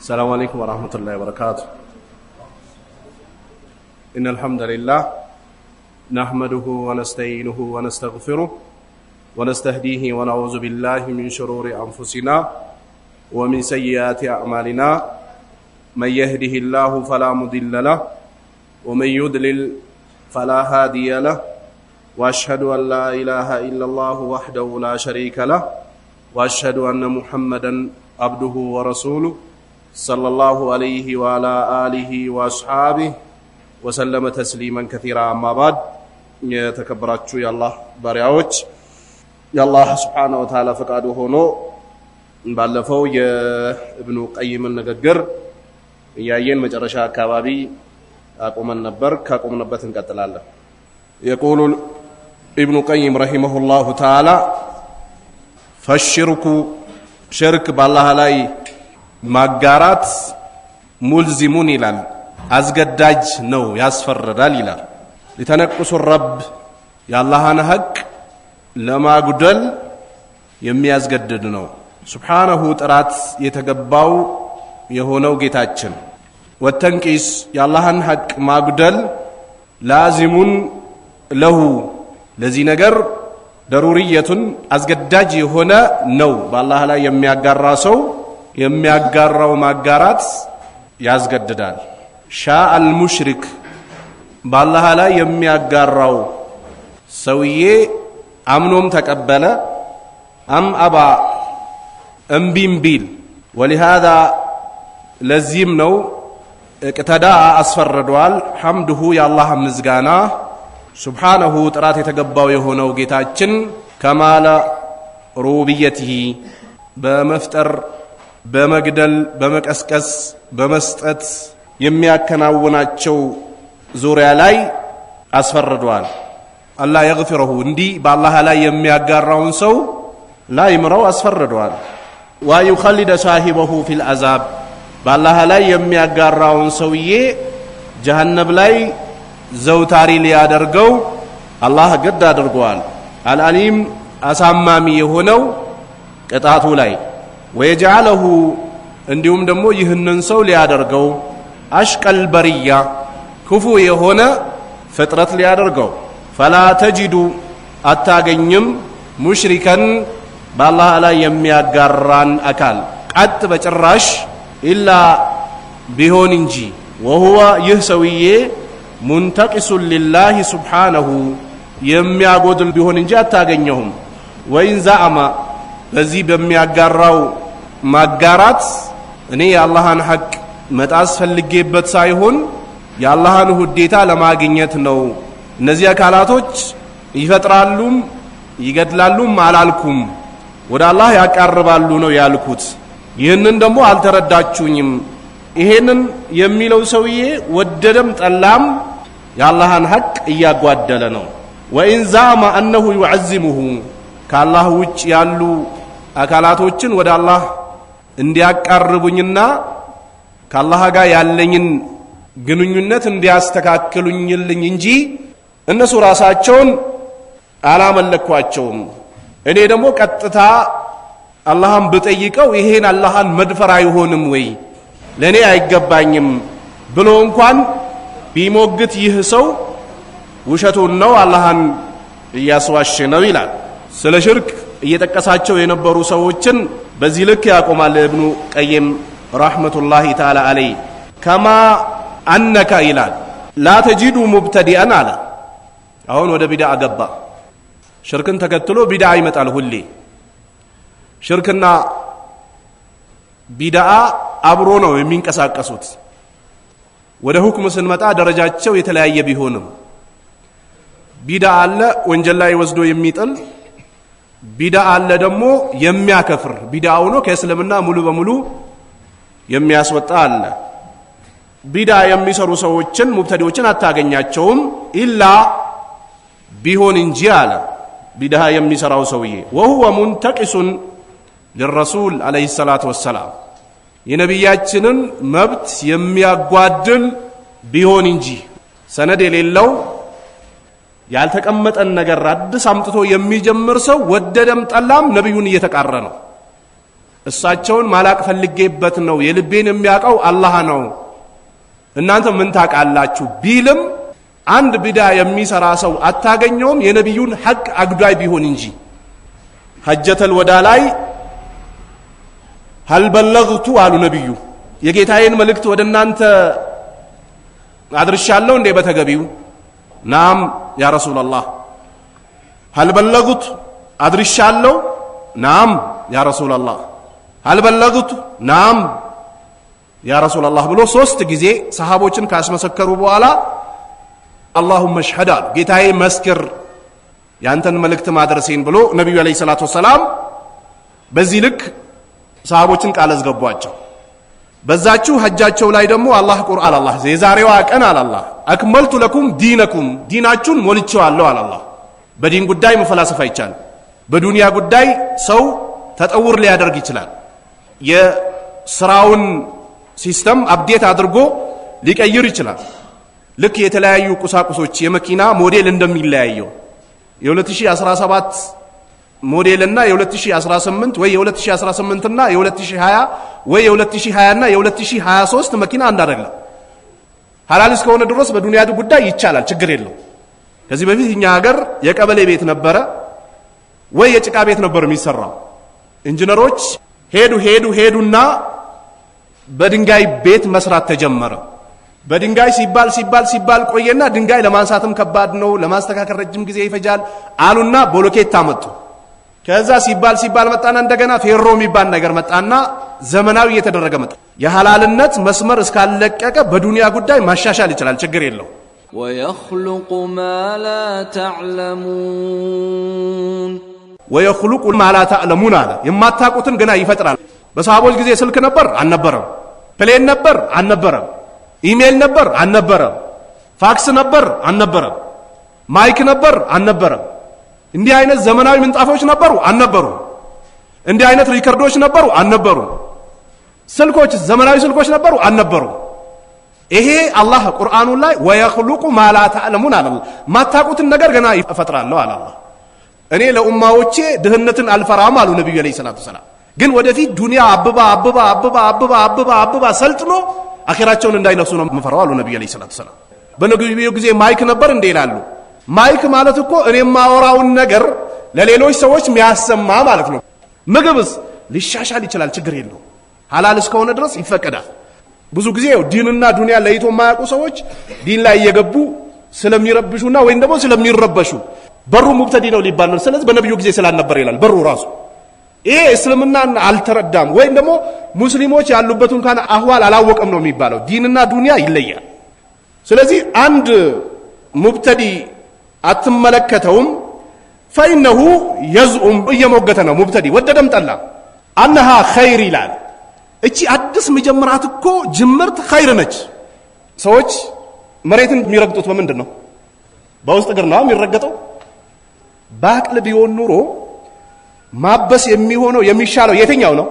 السلام عليكم ورحمة الله وبركاته. إن الحمد لله نحمده ونستعينه ونستغفره ونستهديه ونعوذ بالله من شرور أنفسنا ومن سيئات أعمالنا. من يهده الله فلا مضل له ومن يضلل فلا هادي له وأشهد أن لا إله إلا الله وحده لا شريك له وأشهد أن محمدا عبده ورسوله صلى الله عليه وعلى آله وأصحابه وسلم تسليما كثيرا. أما بعد يتكبراتشو يا الله بارياوች የአላህ Subhanahu Wa Ta'ala ፈቃዱ ሆኖ ባለፈው የኢብኑ ቀይምን ንግግር ያየን መጨረሻ አካባቢ አቆመን ነበር። ካቆምንበት እንቀጥላለን። يقول ابن قيم رحمه الله تعالى فالشرك شرك بالله ላይ ማጋራት ሙልዚሙን ይላል አስገዳጅ ነው ያስፈርዳል ይላል። لتنقص الرب የአላህን ሐቅ ለማጉደል የሚያስገድድ ነው። ሱብሃነሁ ጥራት የተገባው የሆነው ጌታችን ወተንቂስ የአላህን ሐቅ ማጉደል ላዚሙን ለሁ ለዚህ ነገር ደሩሪየቱን አስገዳጅ የሆነ ነው። በአላህ ላይ የሚያጋራ ሰው የሚያጋራው ማጋራት ያስገድዳል። ሻአል ሙሽሪክ በአላህ ላይ የሚያጋራው ሰውዬ አምኖም ተቀበለ አም አባ እምቢም ቢል ولهذا ለዚህም ነው እቅተዳ አስፈርዷል ሐምዱሁ የአላህ ምስጋና ሱብሃነሁ ጥራት የተገባው የሆነው ጌታችን ከማለ ሩብየቲሂ በመፍጠር በመግደል በመቀስቀስ በመስጠት የሚያከናውናቸው ዙሪያ ላይ አስፈርዷል። አላህ ይغفره እንዲህ በአላህ ላይ የሚያጋራውን ሰው ላይ ምረው አስፈርዷል። ወይخلد صاحبه في العذاب በአላህ ላይ የሚያጋራውን ሰውዬ ጀሃነም ላይ ዘውታሪ ሊያደርገው አላህ ግድ አድርጓል። አልዓሊም አሳማሚ የሆነው ቅጣቱ ላይ ወይجعله እንዲሁም ደግሞ ይህንን ሰው ሊያደርገው አሽቀል በሪያ ክፉ የሆነ ፍጥረት ሊያደርገው فلا تجد አታገኝም ሙሽሪከን በአላህ ላይ የሚያጋራን አካል ቀጥ በጭራሽ ኢላ ቢሆን እንጂ وهو ይህ ሰውዬ ሙንተቂሱ ሊላሂ ሱብሃነሁ የሚያጎድል ቢሆን እንጂ አታገኘውም። ወይን ዘዐመ በዚህ በሚያጋራው ማጋራት እኔ የአላህን ሐቅ መጣስ ፈልጌበት ሳይሆን የአላህን ውዴታ ለማግኘት ነው እነዚህ አካላቶች ይፈጥራሉም ይገድላሉም አላልኩም ወደ አላህ ያቀርባሉ ነው ያልኩት። ይህንን ደግሞ አልተረዳችሁኝም። ይሄንን የሚለው ሰውዬ ወደደም ጠላም የአላህን ሐቅ እያጓደለ ነው። ወኢን ዛማ አነሁ ይعزمه ከአላህ ውጭ ያሉ አካላቶችን ወደ አላህ እንዲያቀርቡኝና ከአላህ ጋር ያለኝን ግንኙነት እንዲያስተካክሉኝልኝ እንጂ እነሱ ራሳቸውን አላመለኳቸውም እኔ ደግሞ ቀጥታ አላህን ብጠይቀው ይሄን አላህን መድፈር አይሆንም ወይ ለኔ አይገባኝም ብሎ እንኳን ቢሞግት ይህ ሰው ውሸቱን ነው አላህን እያስዋሸ ነው ይላል። ስለ ሽርክ እየተቀሳቸው የነበሩ ሰዎችን በዚህ ልክ ያቆማል ኢብኑ ቀይም ረህመቱላሂ ተዓላ ዐለይሂ ከማ አነካ ይላል ላ ተጂዱ ሙብተዲአን አለ። አሁን ወደ ቢድዓ ገባ። ሽርክን ተከትሎ ቢድዓ ይመጣል ሁሌ። ሽርክና ቢድዓ አብሮ ነው የሚንቀሳቀሱት። ወደ ሁክም ስንመጣ ደረጃቸው የተለያየ ቢሆንም ቢድዓ አለ ወንጀል ላይ ወስዶ የሚጥል ቢድዓ አለ ደግሞ የሚያከፍር ቢድዓ ሆኖ ከእስልምና ሙሉ በሙሉ የሚያስወጣ አለ። ቢድዓ የሚሰሩ ሰዎችን ሙብተዲዎችን አታገኛቸውም ኢላ ቢሆን እንጂ አለ ቢድዓ የሚሰራው ሰውዬ وهو منتقص للرسول عليه الصلاه والسلام የነብያችንን መብት የሚያጓድል ቢሆን እንጂ ሰነድ የሌለው ያልተቀመጠን ነገር አዲስ አምጥቶ የሚጀምር ሰው ወደደም ጠላም ነብዩን እየተቃረነ ነው። እሳቸውን ማላቅ ፈልጌበት ነው የልቤን የሚያውቀው አላህ ነው እናንተ ምን ታውቃላችሁ ቢልም አንድ ቢዳ የሚሰራ ሰው አታገኘውም የነብዩን ሐቅ አግዳይ ቢሆን እንጂ ሐጀተል ወዳ ላይ هل بلغت አሉ ነብዩ የጌታዬን መልእክት ወደ እናንተ አድርሻለሁ እንዴ በተገቢው ናም ያ ረሱላህ هل بلغت አድርሻለሁ ናም ያ ረሱላህ هل بلغت ናም ያ ረሱላህ ብሎ 3 ጊዜ ሰሃቦችን ካስመሰከሩ በኋላ اللهم اشهد ጌታዬ መስክር ያንተን መልእክት ማድረሴን ብሎ ነብዩ አለይሂ ሰላቱ ወሰለም በዚህ ልክ ሰሃቦችን ቃል አስገቧቸው በዛችሁ ሐጃቸው ላይ ደግሞ አላህ ቁርአን አላህ የዛሬዋ ቀን አላህ አክመልቱ ለኩም ዲነኩም ዲናችሁን ሞልቼዋለሁ አላህ በዲን ጉዳይ መፈላሰፍ አይቻልም በዱንያ ጉዳይ ሰው ተጠውር ሊያደርግ ይችላል የስራውን ሲስተም አፕዴት አድርጎ ሊቀይር ይችላል ልክ የተለያዩ ቁሳቁሶች የመኪና ሞዴል እንደሚለያየው የ2017 ሞዴል እና የ2018 ወይ የ2018 እና የ2020 ወይ የ2020 እና የ2023 መኪና አንድ አይደለም ሐላል እስከሆነ ድረስ በዱንያ ጉዳይ ይቻላል ችግር የለው ከዚህ በፊት እኛ ሀገር የቀበሌ ቤት ነበረ ወይ የጭቃ ቤት ነበር የሚሰራው ኢንጂነሮች ሄዱና በድንጋይ ቤት መስራት ተጀመረ በድንጋይ ሲባል ቆየና ድንጋይ ለማንሳትም ከባድ ነው ለማስተካከል ረጅም ጊዜ ይፈጃል አሉና ቦሎኬት ታመጡ ከዛ ሲባል መጣና እንደገና ፌሮ የሚባል ነገር መጣና ዘመናዊ እየተደረገ መጣ የሐላልነት መስመር እስካለቀቀ በዱንያ ጉዳይ ማሻሻል ይችላል ችግር የለው ويخلق ما لا تعلمون ويخلق ما لا تعلمون አለ የማታውቁትን ገና ይፈጥራል በሰሃቦች ጊዜ ስልክ ነበር አልነበረም ፕሌን ነበር አልነበረም ኢሜል ነበር አልነበረም ፋክስ ነበር አልነበረም ማይክ ነበር አልነበረም እንዲህ አይነት ዘመናዊ ምንጣፎች ነበሩ አልነበሩ እንዲህ አይነት ሪከርዶች ነበሩ አልነበሩ ስልኮች ዘመናዊ ስልኮች ነበሩ አልነበሩ ይሄ አላህ ቁርአኑ ላይ ወይخلق ما لا تعلمون አለ ማታቁትን ነገር ገና ይፈጥራለሁ አለ አላህ እኔ ለኡማዎቼ ድህነትን አልፈራም አሉ ነብዩ አለይሂ ሰላቱ ሰላም ግን ወደፊት ዱንያ አብባ ሰልጥኖ አኺራቸውን እንዳይነሱ ነው መፈራው አሉ ነብዩ አለይሂ ሰላቱ ሰላም በነብዩ ጊዜ ማይክ ነበር እንዴ ይላሉ ማይክ ማለት እኮ እኔ ማወራውን ነገር ለሌሎች ሰዎች የሚያሰማ ማለት ነው ምግብስ ሊሻሻል ይችላል ችግር የለው ሐላል እስከሆነ ድረስ ይፈቀዳል ብዙ ጊዜ ዲንና ዱንያ ለይቶ ማያውቁ ሰዎች ዲን ላይ እየገቡ ስለሚረብሹና ወይም ደግሞ ስለሚረበሹ በሩ ሙብተዲ ነው ሊባል ነው ስለዚህ በነብዩ ጊዜ ስላልነበር ይላል በሩ ራሱ ይሄ እስልምናን አልተረዳም ወይም ደግሞ ሙስሊሞች ያሉበትን ካን አህዋል አላወቀም ነው የሚባለው ዲንና ዱንያ ይለያል ስለዚህ አንድ ሙብተዲ አትመለከተውም فإنه يزعم እየሞገተ ነው ሙብተዲ ወደደም ጠላ انها خير ይላል እቺ አዲስ መጀመራት እኮ ጅምርት ኸይር ነች ሰዎች መሬትን የሚረግጡት በምንድን ነው በውስጥ እግር ነው የሚረገጠው ባቅል ቢሆን ኑሮ ማበስ የሚሆነው የሚሻለው የትኛው ነው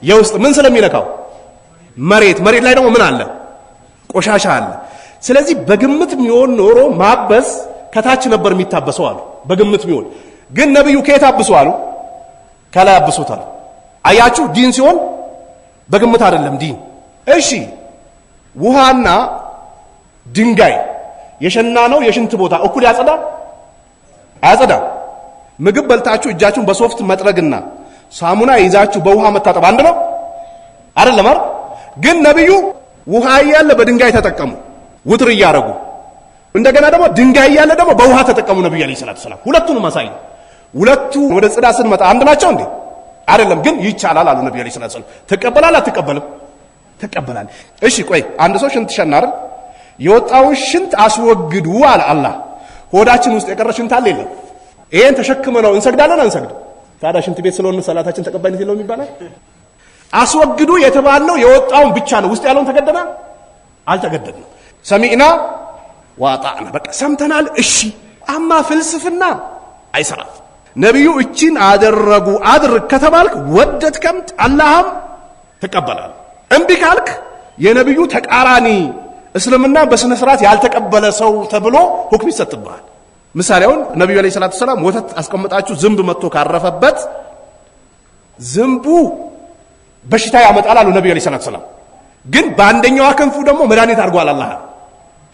የውስጥ ምን ስለሚነካው መሬት ላይ ደግሞ ምን አለ ቆሻሻ አለ ስለዚህ በግምት የሚሆን ኖሮ ማበስ ከታች ነበር የሚታበሰው አሉ በግምት የሚሆን ግን ነብዩ ከየት አብሱ አሉ ከላይ አብሱታል አያችሁ ዲን ሲሆን በግምት አይደለም ዲን እሺ ውሃና ድንጋይ የሸና ነው የሽንት ቦታ እኩል ያጸዳ ምግብ በልታችሁ እጃችሁን በሶፍት መጥረግና ሳሙና ይዛችሁ በውሃ መታጠብ አንድ ነው አይደለም አይደል ግን ነብዩ ውሃ ያለ በድንጋይ ተጠቀሙ ውትር ያረጉ እንደገና ደግሞ ድንጋይ ያለ ደግሞ በውሃ ተጠቀሙ ነብዩ አለይሂ ሰላቱ ሰላም ሁለቱንም ማሳይ ሁለቱ ወደ ጽዳት ስንመጣ አንድ ናቸው እንዴ አይደለም ግን ይቻላል አሉ ነብዩ አለይሂ ሰላቱ ሰላም ተቀበላል አትቀበልም ተቀበላል እሺ ቆይ አንድ ሰው ሽንት ሸና አይደል የወጣውን ሽንት አስወግዱ አለ አላህ ሆዳችን ውስጥ የቀረ ሽንት አለ የለም ይሄን ተሸክመነው እንሰግዳለን አንሰግድ ታዲያ ሽንት ቤት ስለሆነ ሰላታችን ተቀባይነት የለውም ይባላል አስወግዱ የተባለው የወጣውን ብቻ ነው ውስጥ ያለውን ተገደና አልተገደድንም ሰሚዕና ዋጣዕና በቃ ሰምተናል እሺ አማ ፍልስፍና አይሰራ ነብዩ እቺን አደረጉ አድርግ ከተባልክ ወደድከም አላህም ተቀበላል እምቢ ካልክ የነብዩ ተቃራኒ እስልምና በስነ ስርዓት ያልተቀበለ ሰው ተብሎ ሁክም ይሰጥብሃል ምሳሌውን ነብዩ አለይሂ ሰላቱ ሰላም ወተት አስቀምጣችሁ ዝንብ መጥቶ ካረፈበት ዝንቡ በሽታ ያመጣል አሉ ነብዩ አለይሂ ሰላም። ግን በአንደኛው ክንፉ ደግሞ መድኃኒት አድርጓል አላህ።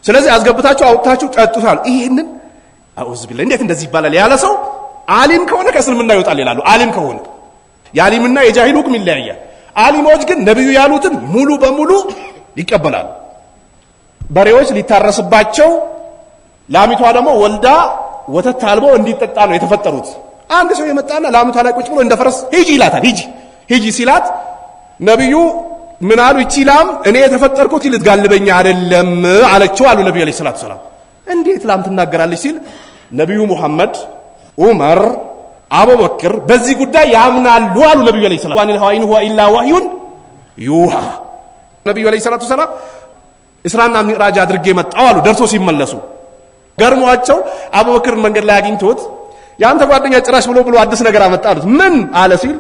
ስለዚህ አስገብታችሁ አውጥታችሁ ጠጡታል። ይሄንን አውዝ ቢላህ እንዴት እንደዚህ ይባላል ያለ ሰው ዓሊም ከሆነ ከእስልምና ይወጣል ይላሉ። ዓሊም ከሆነ የዓሊምና የጃሂል ሁክም ይለያያል። ዓሊሞች ግን ነብዩ ያሉትን ሙሉ በሙሉ ይቀበላሉ። በሬዎች ሊታረስባቸው ላሚቷ ደግሞ ወልዳ ወተት ታልቦ እንዲጠጣ ነው የተፈጠሩት። አንድ ሰው የመጣና ላሚቷ ላይ ቁጭ ብሎ እንደፈረስ ሂጂ ይላታል። ሂጂ ሲላት ነብዩ ምን አሉ? እቺ ላም እኔ የተፈጠርኩት ልትጋልበኝ አይደለም አለችው አሉ ነብዩ አለይሂ ሰላቱ ሰላም። እንዴት ላም ትናገራለች ሲል ነብዩ ሙሐመድ፣ ዑመር፣ አቡበክር በዚህ ጉዳይ ያምናሉ አሉ ነብዩ አለይሂ ሰላቱ ሰላም። ወኢን ሁወ ኢላ ወህዩን ዩሃ። ነብዩ አለይሂ ሰላቱ ሰላም እስራና ሚዕራጅ አድርጌ መጣው አሉ ደርሶ ሲመለሱ። ገርሟቸው አቡበክር መንገድ ላይ አግኝቶት ያንተ ጓደኛ ጭራሽ ብሎ አዲስ ነገር አመጣሉት። ምን አለ ሲል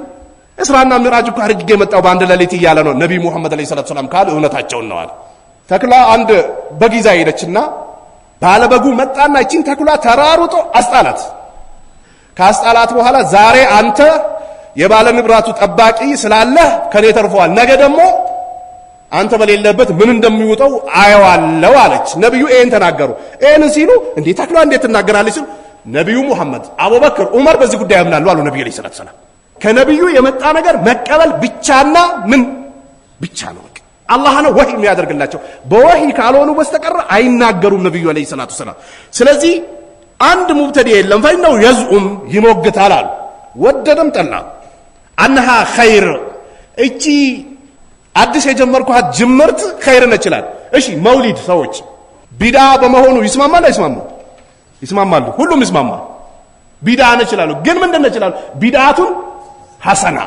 እስራና ሚዕራጅ እኮ አድርጌ መጣው በአንድ ሌሊት እያለ ነው ነብዩ ሙሐመድ አለይሂ ሰላቱ ሰላም ካለ እውነታቸውን ነው አለ። ተኩላ አንድ በግ ይዛ ሄደችና ባለበጉ መጣና እቺን ተኩላ ተራሩጦ አስጣላት። ካስጣላት በኋላ ዛሬ አንተ የባለ ንብራቱ ጠባቂ ስላለህ ከኔ ተርፈዋል፣ ነገ ደግሞ አንተ በሌለበት ምን እንደሚወጣው አየዋለሁ አለች። ነብዩ ይሄን ተናገሩ። ይሄን ሲሉ እንዴ ተኩላ እንዴት ትናገራለች ሲሉ ነብዩ ሙሐመድ፣ አቡበክር፣ ዑመር በዚህ ጉዳይ ያምናሉ አሉ ነብዩ አለይሂ ሰላቱ ሰላም። ከነብዩ የመጣ ነገር መቀበል ብቻና ምን ብቻ ነው። በቃ አላህ ነው ወህይ የሚያደርግላቸው። በወህይ ካልሆኑ በስተቀር አይናገሩም ነብዩ አለይሂ ሰላቱ ሰላም። ስለዚህ አንድ ሙብተዲ የለም ፈይነው የዝኡም ይሞግታል አሉ ወደደም ጠላ አንሃ ኸይር እቺ አዲስ የጀመርኳት ጅምርት ኸይር ነች ይላል። እሺ መውሊድ ሰዎች ቢዳ በመሆኑ ይስማማሉ አይስማሙ? ይስማማሉ። ሁሉም ይስማማሉ። ቢዳ ነች ይላሉ። ግን ምንድን ነች ይላሉ? ቢዳቱን ሐሰና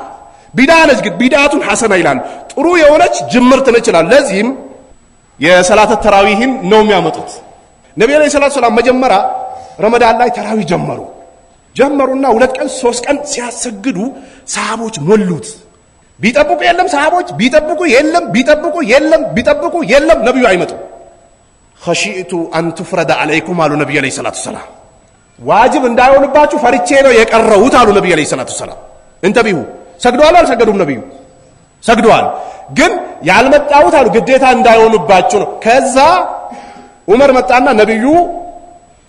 ቢዳ ነች ግን ቢዳቱን ሐሰና ይላሉ። ጥሩ የሆነች ጅምርት ነች ይላሉ። ለዚህም የሰላተ ተራዊህን ነው የሚያመጡት። ነብዩ አለይሂ ሰላቱ ሰላም መጀመሪያ ረመዳን ላይ ተራዊህ ጀመሩና 2 ቀን 3 ቀን ሲያሰግዱ ሰሃቦች ሞሉት። ቢጠብቁ የለም ሰሃቦች ቢጠብቁ የለም ነብዩ አይመጡ። خشيت ان تفرد عليكم አሉ ነብዩ አለይሂ ሰላቱ ሰላም። ዋጅብ እንዳይሆንባችሁ ፈርቼ ነው የቀረውት አሉ ነብዩ አለይሂ ሰላቱ ሰላም። እንተቢሁ ሰግደዋል አልሰገዱም? ነብዩ ሰግደዋል። ግን ያልመጣውት አሉ ግዴታ እንዳይሆንባችሁ ነው። ከዛ ዑመር መጣና ነብዩ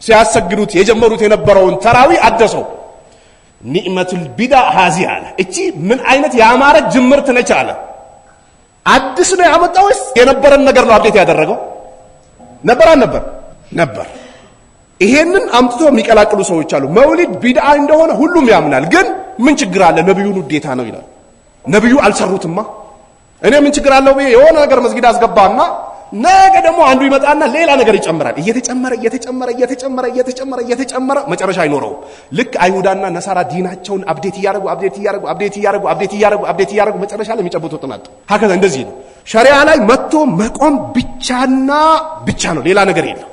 ሲያሰግዱት የጀመሩት የነበረውን ተራዊ አደሰው። ኒዕመቱል ቢዳ ሃዚ አለ። እቺ ምን አይነት ያማረ ጅምርት ነች አለ። አዲስ ነው ያመጣው ወይስ የነበረን ነገር ነው አብዴት ያደረገው? ነበር። ይሄንን አምጥቶ የሚቀላቅሉ ሰዎች አሉ። መውሊድ ቢድዓ እንደሆነ ሁሉም ያምናል። ግን ምን ችግር አለ? ነብዩን ውዴታ ነው ይላል። ነብዩ አልሰሩትማ። እኔ ምን ችግር አለው ብዬ የሆነ ነገር መስጊድ አስገባና ነገ ደግሞ አንዱ ይመጣና ሌላ ነገር ይጨምራል። እየተጨመረ መጨረሻ አይኖረውም። ልክ አይሁዳና ነሳራ ዲናቸውን አብዴት እያደረጉ መጨረሻ ላይ የሚጨብጡት ጥናት ሀከዛ እንደዚህ ነው። ሸሪዓ ላይ መጥቶ መቆም ብቻና ብቻ ነው፣ ሌላ ነገር የለም።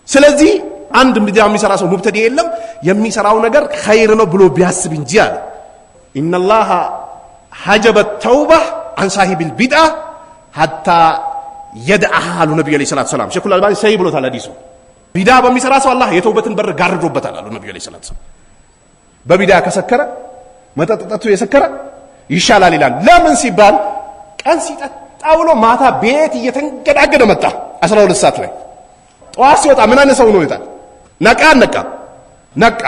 ስለዚህ አንድ ቢድዓ የሚሰራ ሰው ሙብተዲ የለም የሚሰራው ነገር ኸይር ነው ብሎ ቢያስብ እንጂ አለ ኢነላህ ሐጀበ ተውባ አን ሳሂብል ቢድዓ ሐታ የድዓሃ አሉ ነብዩ አለይሂ ሰላቱ ሰላም። ሸይኹል አልባኒ ሰሂህ ብሎታል ሐዲሱ። ቢድዓ በሚሰራ ሰው አላህ የተውበትን በር ጋርዶበታል አሉ ነብዩ አለይሂ ሰላቱ ሰላም። በቢድዓ ከሰከረ መጠጥ የሰከረ ይሻላል ይላል። ለምን ሲባል ቀን ሲጠጣ ብሎ ማታ ቤት እየተንገዳገደ መጣ 12 ሰዓት ላይ። ጠዋት ሲወጣ ምን አይነት ሰው ነው ይጣል? ነቃ።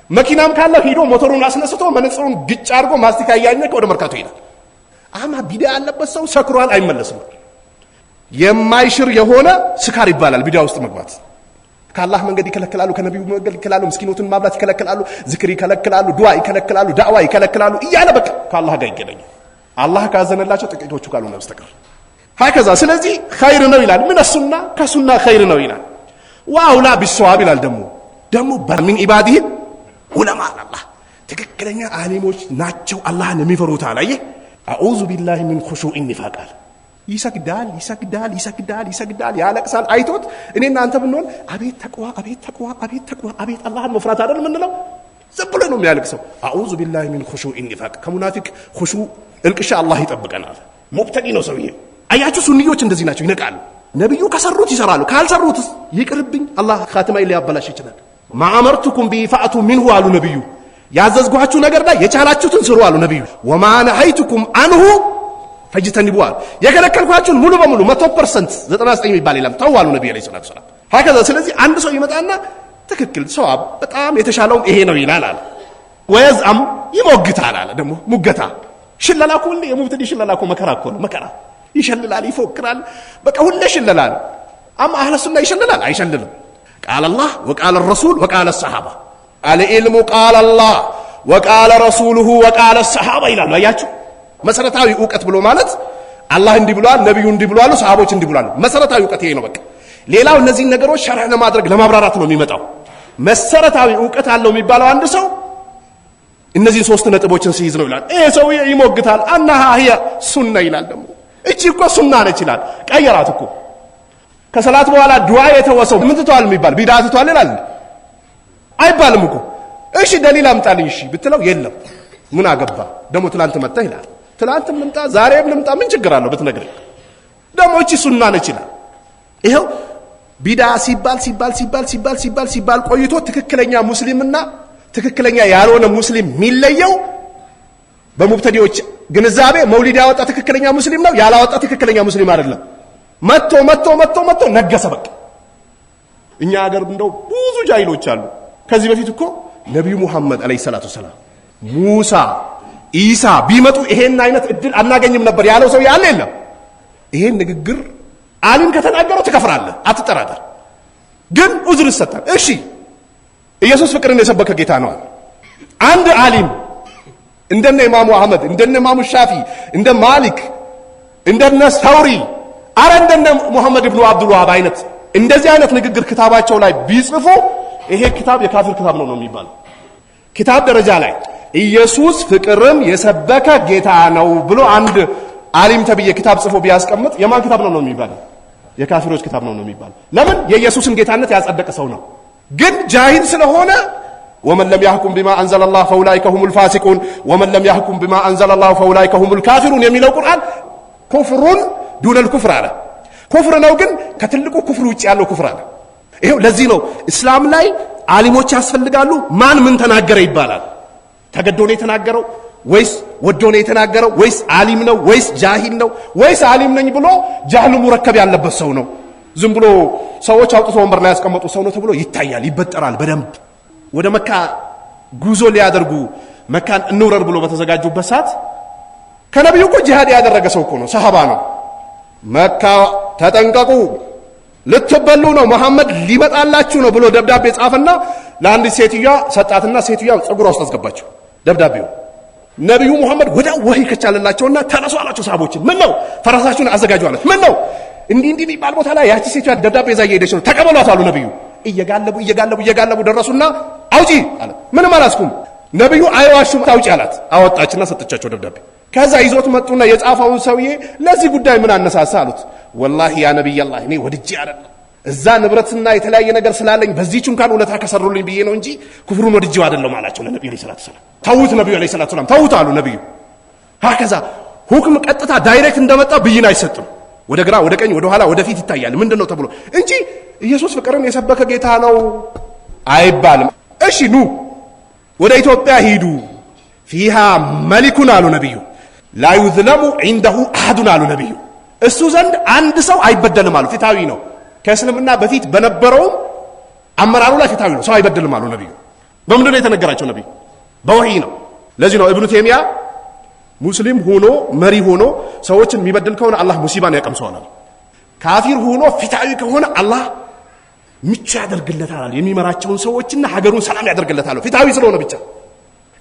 መኪናም ካለው ሄዶ ሞተሩን አስነስቶ መነጽሩን ግጭ አድርጎ ማስቲካ እያኘከ ወደ መርካቶ ይላል። አማ ቢድዓ ያለበት ሰው ሰክሯል፣ አይመለስም። የማይሽር የሆነ ስካር ይባላል ቢድዓ ውስጥ መግባት። ከአላህ መንገድ ይከለክላሉ፣ ከነብዩ መንገድ ይከለክላሉ፣ ምስኪኖችን ማብላት ይከለክላሉ፣ ዝክር ይከለክላሉ፣ ዱዓ ይከለክላሉ፣ ዳዕዋ ይከለክላሉ እያለ በቃ ከአላህ ጋር ይገናኛል። አላህ ካዘነላቸው ጥቂቶቹ ካልሆነ በስተቀር ሀከዛ። ስለዚህ ኸይር ነው ይላል። ምን ሱና ከሱና ኸይር ነው ይላል። ወአውላ ቢሰዋብ ይላል። ደግሞ በሚን ኢባዲህ ዑለማ አላህ ትክክለኛ አሊሞች ናቸው አላህን የሚፈሩት አላየ። አዑዙ ቢላሂ ሚን ኹሹዕ ኒፋቅ ይሰግዳል፣ ያለቅሳል። አይቶት እኔና አንተ ብንሆን አቤት ተቅዋ፣ አቤት አላህን መፍራት አይደል የምንለው? ዝም ብሎ ነው የሚያለቅሰው። አዑዙ ቢላሂ ሚን ኹሹዕ ኒፋቅ። ከሙናፊቅ ኹሹዕ እልቅሻ አላህ ይጠብቀናል። ሙብተዲ ነው ሰውዬ። አያችሁ ሱንዮች እንደዚህ ናቸው፣ ይነቃሉ። ነብዩ ከሰሩት ይሰራሉ፣ ካልሰሩት ይቅርብኝ አላህ ኻቲማይ ሊያበላሽ ይችላል። ማአመርቱኩም ቢፋአቱ ሚንሁ አሉ ነብዩ። ያዘዝጓችሁ ነገር ላይ የቻላችሁትን ስሩ አሉ ነብዩ። ወማ ነሐይቱኩም አንሁ ፈጅተኒቡዋል የከለከልኳችሁን ሙሉ በሙሉ 100% 99 የሚባል የለም ተዋሉ ነብዩ አለይሂ ሰላቱ ሰላም هكذا ስለዚህ አንድ ሰው ይመጣና ትክክል ሰዋብ በጣም የተሻለው ይሄ ነው ይላል አለ ወይዛም ይሞግታል አለ ደግሞ ሙገታ ሽለላኩ ሁሌ የሙብተዲ ሽለላኩ መከራ እኮ ነው መከራ ይሸልላል ይፎክራል በቃ ሁሌ ሽለላል አማ አህለ ሱና ይሸልላል አይሸልልም قال الله وقال الرسول وقال الصحابه العلم قال الله وقال رسوله وقال الصحابه ይላል አያችሁ መሰረታዊ ዕውቀት ብሎ ማለት አላህ እንዲህ ብሏል ነብዩ እንዲህ ብሏል ሰሃቦች እንዲህ ብሏል መሰረታዊ ዕውቀት ይሄ ነው በቃ ሌላው እነዚህ ነገሮች ሸርዕ ለማድረግ ለማብራራት ነው የሚመጣው መሰረታዊ ዕውቀት አለው የሚባለው አንድ ሰው እነዚህ ሶስት ነጥቦችን ሲይዝ ነው ይላል ይሄ ሰው ይሞግታል አናሃ هي ሱና ይላል ደግሞ እቺ እኮ ሱና ነች ይላል ቀየራት እኮ ከሰላት በኋላ ዱዓ የተወሰው ምን ትቷል የሚባል ቢድዓ ትቷል ይላል አይባልም እኮ እሺ ደሊል አምጣልኝ እሺ ብትለው የለም ምን አገባ ደግሞ ትላንት መጣ ይላል ትላንትም ልምጣ ዛሬም ልምጣ ምን ችግር አለው ብትነግረኝ ደግሞ እቺ ሱና ነች ይላል ይሄው ቢድዓ ሲባል ቆይቶ ትክክለኛ ሙስሊምና ትክክለኛ ያልሆነ ሙስሊም የሚለየው በሙብተዲዎች ግንዛቤ መውሊድ ያወጣ ትክክለኛ ሙስሊም ነው ያላወጣ ትክክለኛ ሙስሊም አይደለም መጥቶ ነገሰ በቃ እኛ ሀገር እንደው ብዙ ጃሂሎች አሉ ከዚህ በፊት እኮ ነብዩ መሐመድ አለይሂ ሰላቱ ሰላም ሙሳ ኢሳ ቢመጡ ይሄን አይነት እድል አናገኝም ነበር ያለው ሰው ያለ የለም ይሄን ንግግር ዓሊም ከተናገረው ትከፍራለህ አትጠራጠር ግን ዑዝር ይሰጣል እሺ ኢየሱስ ፍቅርን የሰበከ ጌታ ነው አንድ ዓሊም እንደነ ኢማሙ አህመድ እንደነ ኢማሙ ሻፊ እንደ ማሊክ እንደነ ሰውሪ አረ እንደነ ሙሐመድ ኢብኑ አብዱል ወሃብ አይነት እንደዚህ አይነት ንግግር ክታባቸው ላይ ቢጽፉ ይሄ ክታብ የካፊር ክታብ ነው የሚባለው ክታብ ደረጃ ላይ ኢየሱስ ፍቅርን የሰበከ ጌታ ነው ብሎ አንድ ዓሊም ተብዬ ክታብ ጽፎ ቢያስቀምጥ የማን ክታብ ነው የሚባለው የካፊሮች ክታብ ነው የሚባለው ለምን የኢየሱስን ጌታነት ያጸደቀ ሰው ነው ግን ጃሂል ስለሆነ ومن لم يحكم بما انزل الله فاولئك هم الفاسقون ومن لم يحكم بما انزل الله فاولئك هم الكافرون የሚለው ቁርአን ኩፍሩን ዱነ الكفر አለ ኩፍር ነው ግን ከትልቁ ኩፍር ውጭ ያለው ኩፍር አለ ይሄው ለዚህ ነው እስላም ላይ ዓሊሞች ያስፈልጋሉ ማን ምን ተናገረ ይባላል ተገዶ ነው የተናገረው ወይስ ወዶ ነው የተናገረው ወይስ ዓሊም ነው ወይስ ጃሂል ነው ወይስ ዓሊም ነኝ ብሎ ጃህሉ ሙረከብ ያለበት ሰው ነው ዝም ብሎ ሰዎች አውጥቶ ወንበር ላይ ያስቀመጡ ሰው ነው ተብሎ ይታያል ይበጠራል በደንብ ወደ መካ ጉዞ ሊያደርጉ መካን እንውረር ብሎ በተዘጋጁበት ሰዓት ከነብዩ እኮ ጂሃድ ያደረገ ሰው እኮ ነው ሰሃባ ነው መካ ተጠንቀቁ ልትበሉ ነው መሐመድ ሊመጣላችሁ ነው ብሎ ደብዳቤ ጻፈና ለአንድ ሴትያ ሰጣትና ሴትያ ጸጉሯ ውስጥ አስገባቸው ደብዳቤው ነብዩ መሐመድ ወዳ ወህይ ከቻለላቸውና ተነሱ አላቸው ሰሃቦችን ምን ነው ፈረሳችሁን አዘጋጁ አላቸው ምን ነው እንዲህ ይባል ቦታ ላይ ያቺ ሴትያ ደብዳቤ ይዛ እየሄደች ነው ተቀበሏት አሉ ነብዩ እየጋለቡ ደረሱና አውጪ አለ ምንም አላስኩም ነብዩ አይዋሹም አውጪ አላት አወጣችና ሰጠቻቸው ደብዳቤ ከዛ ይዞት መጡና የጻፈውን ሰውዬ ለዚህ ጉዳይ ምን አነሳሳ አሉት ወላሂ ያ ነብይ አላህ እኔ ወድጄ አይደለም እዛ ንብረትና የተለያየ ነገር ስላለኝ በዚህች እንኳን ውለታ ከሰሩልኝ ብዬ ነው እንጂ ኩፍሩን ወድጄው አይደለም አላቸው ለነብዩ ሰለላሁ ዐለይሂ ወሰለም ተውት ነብዩ ሰለላሁ ዐለይሂ ወሰለም ተውት አሉ ነብዩ هكذا ሁክም ቀጥታ ዳይሬክት እንደመጣ ብይን አይሰጥም ወደ ግራ ወደ ቀኝ ወደ ኋላ ወደ ፊት ይታያል ምንድነው ተብሎ እንጂ ኢየሱስ ፍቅርን የሰበከ ጌታ ነው አይባልም እሺ ኑ ወደ ኢትዮጵያ ሂዱ فيها ملك አሉ ነብዩ لا يظلم عنده احد አሉ ነብዩ እሱ ዘንድ አንድ ሰው አይበደልም አሉ ፍትሃዊ ነው ከእስልምና በፊት በነበረው አመራሩ ላይ ፍትሃዊ ነው ሰው አይበደልም አሉ ነብዩ በምንድን ነው የተነገራቸው ነብዩ በወህይ ነው ለዚህ ነው ኢብኑ ተይሚያ ሙስሊም ሆኖ መሪ ሆኖ ሰዎችን የሚበድል ከሆነ አላህ ሙሲባን ያቀምሰዋል ካፊር ሆኖ ፍትሃዊ ከሆነ አላህ ምቻ ያደርግለታል የሚመራቸውን ሰዎችና ሀገሩን ሰላም ያደርግለታል ፍትሃዊ ስለሆነ ብቻ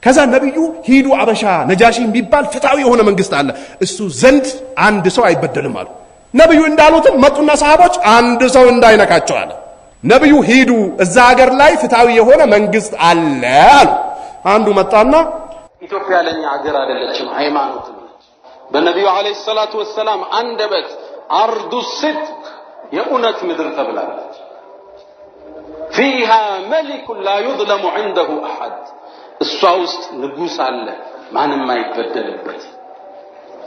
ከዛ ነብዩ ሂዱ አበሻ ነጃሺ ቢባል ፍትሃዊ የሆነ መንግስት አለ እሱ ዘንድ አንድ ሰው አይበደልም አሉ ነብዩ እንዳሉት መጡና ሰሃቦች አንድ ሰው እንዳይነካቸው አለ ነብዩ ሂዱ እዛ ሀገር ላይ ፍትሃዊ የሆነ መንግስት አለ አሉ አንዱ መጣና ኢትዮጵያ ለኛ ሀገር አይደለችም ሃይማኖት ነች በነብዩ አለይሂ ሰላቱ ወሰለም አንደበት አርዱ ስድቅ የኡነት ምድር ተብላለች فيها ملك لا يظلم عنده احد እሷ ውስጥ ንጉስ አለ ማንም አይበደልበት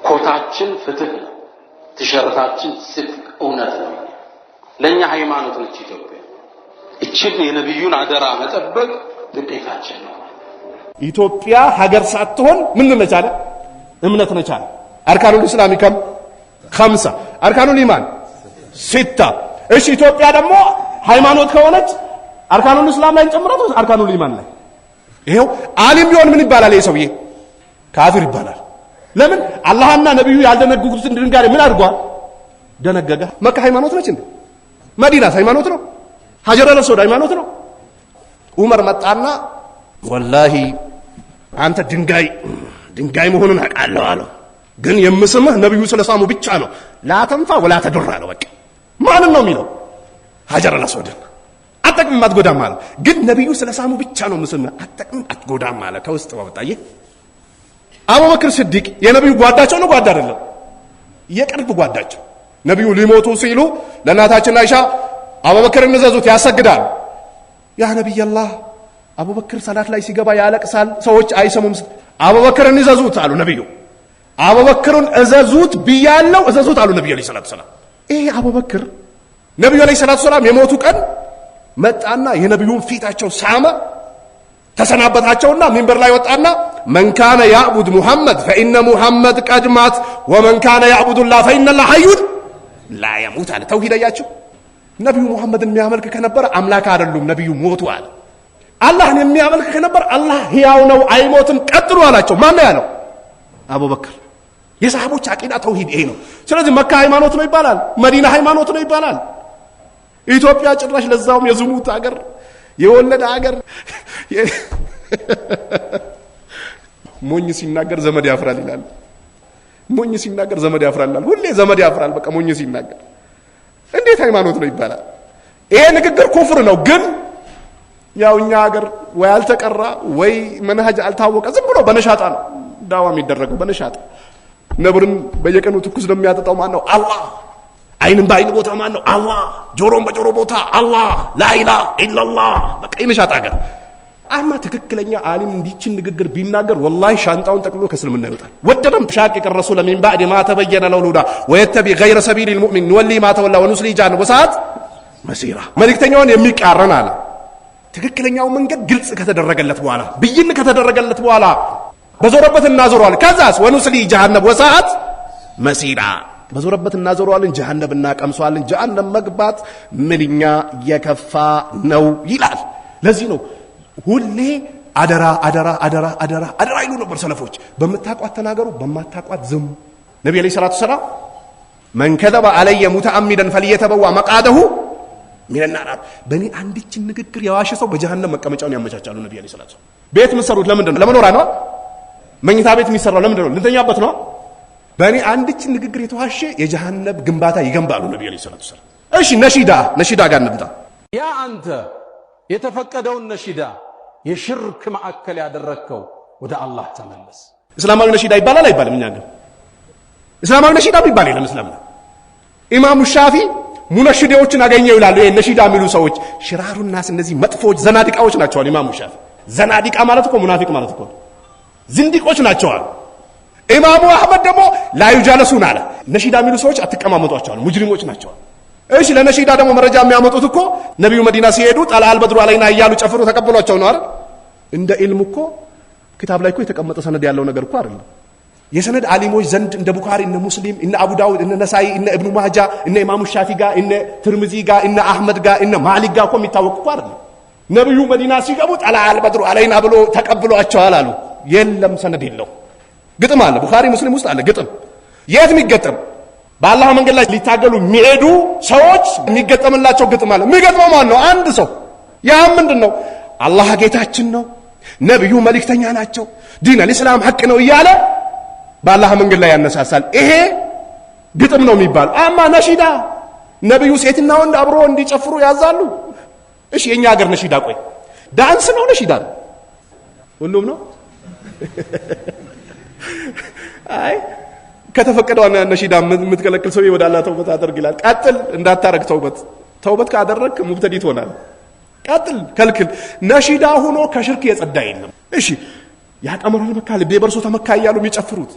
ኮታችን ፍትህ ነው ትሸርታችን ስድቅ እውነት ነው ለኛ ሃይማኖት ነች ኢትዮጵያ እቺን የነብዩን አደራ መጠበቅ ግዴታችን ነው ኢትዮጵያ ሀገር ሳትሆን ምን ነች አለ እምነት ነች አለ አርካኑል ኢስላሚ ከም 5 አርካኑል ኢማን 6 እሺ ኢትዮጵያ ደግሞ ሃይማኖት ከሆነች አርካኑል ኢስላም ላይ እንጨምራው አርካኑል ኢማን ላይ ይሄው ዓሊም ቢሆን ምን ይባላል ይሄ ሰውዬ ካፊር ይባላል ለምን አላህና ነብዩ ያልደነገጉትን ድንጋይ ምን አድርጓል ደነገገ መካ ሃይማኖት ነች እንዴ መዲና ሃይማኖት ነው ሀጀር አልአስወድ ሃይማኖት ነው ዑመር መጣና ወላሂ አንተ ድንጋይ መሆኑን አውቃለሁ አለው ግን የምስምህ ነብዩ ስለሳሙ ብቻ ነው ላተንፋ ወላ ተድራ ነው በቃ ማንን ነው የሚለው ሀጀር አልአስወድ አጠቅም አትጎዳም ማለት ግን ነብዩ ስለሳሙ ብቻ ነው ምስምህ አጠቅም አትጎዳም ማለት ከውስጥ ወጣዬ አቡበክር ሲዲቅ የነብዩ ጓዳቸው ነው ጓዳ አይደለም የቅርብ ጓዳቸው ነብዩ ሊሞቱ ሲሉ ለናታችን አይሻ አቡበክርን እዘዙት ያሰግዳል ያ ነብይላህ አቡበክር ሰላት ላይ ሲገባ ያለቅሳል ሰዎች አይሰሙም አቡበክርን እዘዙት አሉ ነብዩ አቡበክርን እዘዙት ቢያለው እዘዙት አሉ ነብዩ ሰለላሁ ዐለይሂ ወሰለም ይሄ አቡበክር ነብዩ ሰለላሁ ዐለይሂ ወሰለም የሞቱ ቀን መጣና የነብዩን ፊታቸው ሳመ ተሰናበታቸውና ሚንበር ላይ ወጣና من كان يعبد محمد فإن محمد قد مات ومن كان يعبد الله فإن الله حي لا يموت على توحيد ያያችሁ ነብዩ ሙሐመድን የሚያመልክ ከነበረ አምላክ አይደሉም ነብዩ ሞቱ አለ አላህን የሚያመልክ ከነበረ አላህ ሕያው ነው አይሞትም ቀጥሉ አላቸው ማን ነው ያለው አቡበክር የሰሃቦች አቂዳ ተውሂድ ይሄ ነው ስለዚህ መካ ሃይማኖት ነው ይባላል መዲና ሃይማኖት ነው ይባላል ኢትዮጵያ ጭራሽ ለዛውም የዝሙት ሀገር የወለደ ሀገር ሞኝ ሲናገር ዘመድ ያፍራል ይላል ሞኝ ሲናገር ዘመድ ያፍራል ይላል ሁሌ ዘመድ ያፍራል በቃ ሞኝ ሲናገር እንዴት ሃይማኖት ነው ይባላል ይሄ ንግግር ኩፍር ነው ግን ያው እኛ ሀገር ወይ አልተቀራ ወይ መንሃጅ አልታወቀ ዝም ብሎ በነሻጣ ነው ዳዋ የሚደረገው በነሻጣ ነብርን በየቀኑ ትኩስ ለሚያጠጣው ማን ነው አላህ አይንን በአይን ቦታ ማን ነው አላህ ጆሮን በጆሮ ቦታ አላህ ላኢላሃ ኢላላህ በቃ የነሻጣ ሀገር አማ ትክክለኛ ዓሊም እንዲችን ንግግር ቢናገር ወላሂ ሻንጣውን ጠቅልሎ ከእስልምና ይወጣል ወደደም ሻቂቅ الرسول من بعد ما تبين له الهدى ويتبع غير سبيل المؤمن نولي ما تولى ونصلي جهنم وساءت مصيرا መልእክተኛውን የሚቃረን አለ ትክክለኛው መንገድ ግልጽ ከተደረገለት በኋላ ብይን ከተደረገለት በኋላ በዞረበት እናዞረዋል ከዛስ ወንስሊ جهنم وساءت مصيرا በዞረበት እናዞረዋልን جهنم እናቀምሰዋልን جهنم መግባት ምንኛ የከፋ ነው ይላል ለዚህ ነው ሁሌ አደራ አደራ አደራ አደራ አደራ ይሉ ነበር ሰለፎች በመታቋት ተናገሩ በማታቋት ዝም ነብዩ ሰለላሁ ዐለይሂ ወሰለም من كذب علي متعمدا فليتبوأ مقعده من النار በእኔ አንዲች ንግግር የዋሸ ሰው በጀሃነም መቀመጫውን ያመቻቻሉ ነብዩ ሰለላሁ ዐለይሂ ወሰለም ቤት ምሰሩት ለምንድን ነው ለመኖሪያ ነው መኝታ ቤት የሚሰራው ለምንድን ነው ልንተኛበት ነው በእኔ አንዲች ንግግር የተዋሸ የጀሃነም ግንባታ ይገንባሉ ነብዩ ሰለላሁ ዐለይሂ ወሰለም እሺ ነሺዳ ጋር እንምጣ ያ አንተ የተፈቀደውን ነሺዳ የሽርክ ማዕከል ያደረከው ወደ አላህ ተመለስ እስላማዊ ነሺዳ ይባላል አይባልም እኛ ጋር እስላማዊ ነሺዳ ቢባል የለም እስላም ኢማሙ ሻፊ ሙነሽዲዎችን አገኘው ይላሉ ይሄ ነሺዳ የሚሉ ሰዎች ሽራሩን ናስ እነዚህ መጥፎች ዘናዲቃዎች ናቸው ኢማሙ ሻፊ ዘናዲቃ ማለት እኮ ሙናፊቅ ማለት እኮ ዝንዲቆች ናቸው ኢማሙ አህመድ ደግሞ ላ ይጃለሱን አለ ነሺዳ የሚሉ ሰዎች አትቀማመጧቸው ሙጅሪሞች ናቸው እሺ ለነሺዳ ደግሞ መረጃ የሚያመጡት እኮ ነብዩ መዲና ሲሄዱ ጠላል በድሩ አለይና እያሉ ጨፍሩ ተቀበሏቸው ነው አይደል እንደ ኢልም እኮ ክታብ ላይ እኮ የተቀመጠ ሰነድ ያለው ነገር እኮ አይደለም የሰነድ ዓሊሞች ዘንድ እንደ ቡኻሪ እነ ሙስሊም እነ አቡ ዳውድ እነ ነሳኢ እነ ኢብኑ ማጃ እነ ኢማሙ ሻፊ ጋር እነ ትርሚዚ ጋር እነ አህመድ ጋር እነ ማሊክ ጋር እኮ የሚታወቅ እኮ አይደለም ነብዩ መዲና ሲገቡ ጠላል በድሩ አለይና ብሎ ተቀበሏቸዋል አሉ የለም ሰነድ የለው ግጥም አለ ቡኻሪ ሙስሊም ውስጥ አለ ግጥም የት የሚገጥም በአላህ መንገድ ላይ ሊታገሉ የሚሄዱ ሰዎች የሚገጠምላቸው ግጥም አለ የሚገጥመው ማን ነው አንድ ሰው ያ ምንድነው አላህ ጌታችን ነው ነብዩ መልእክተኛ ናቸው ዲን አልእስላም ሐቅ ነው እያለ በአላህ መንገድ ላይ ያነሳሳል ይሄ ግጥም ነው የሚባል አማ ነሺዳ ነብዩ ሴትና ወንድ አብሮ እንዲጨፍሩ ያዛሉ እሺ የኛ ሀገር ነሺዳ ቆይ ዳንስ ነው ነሺዳ ነው ሁሉም ነው አይ ከተፈቀደው ነሺዳ የምትከለክል ሰው ወደ አላህ ተውበት አድርግ ይላል ቀጥል እንዳታረግ ተውበት ካደረክ ሙብተዲ ትሆናለህ ቀጥል ከልክል ነሺዳ ሆኖ ከሽርክ የጸዳ የለም እሺ ያቀመሩን መካ ልቤ በርሶ ተመካ ይያሉ የሚጨፍሩት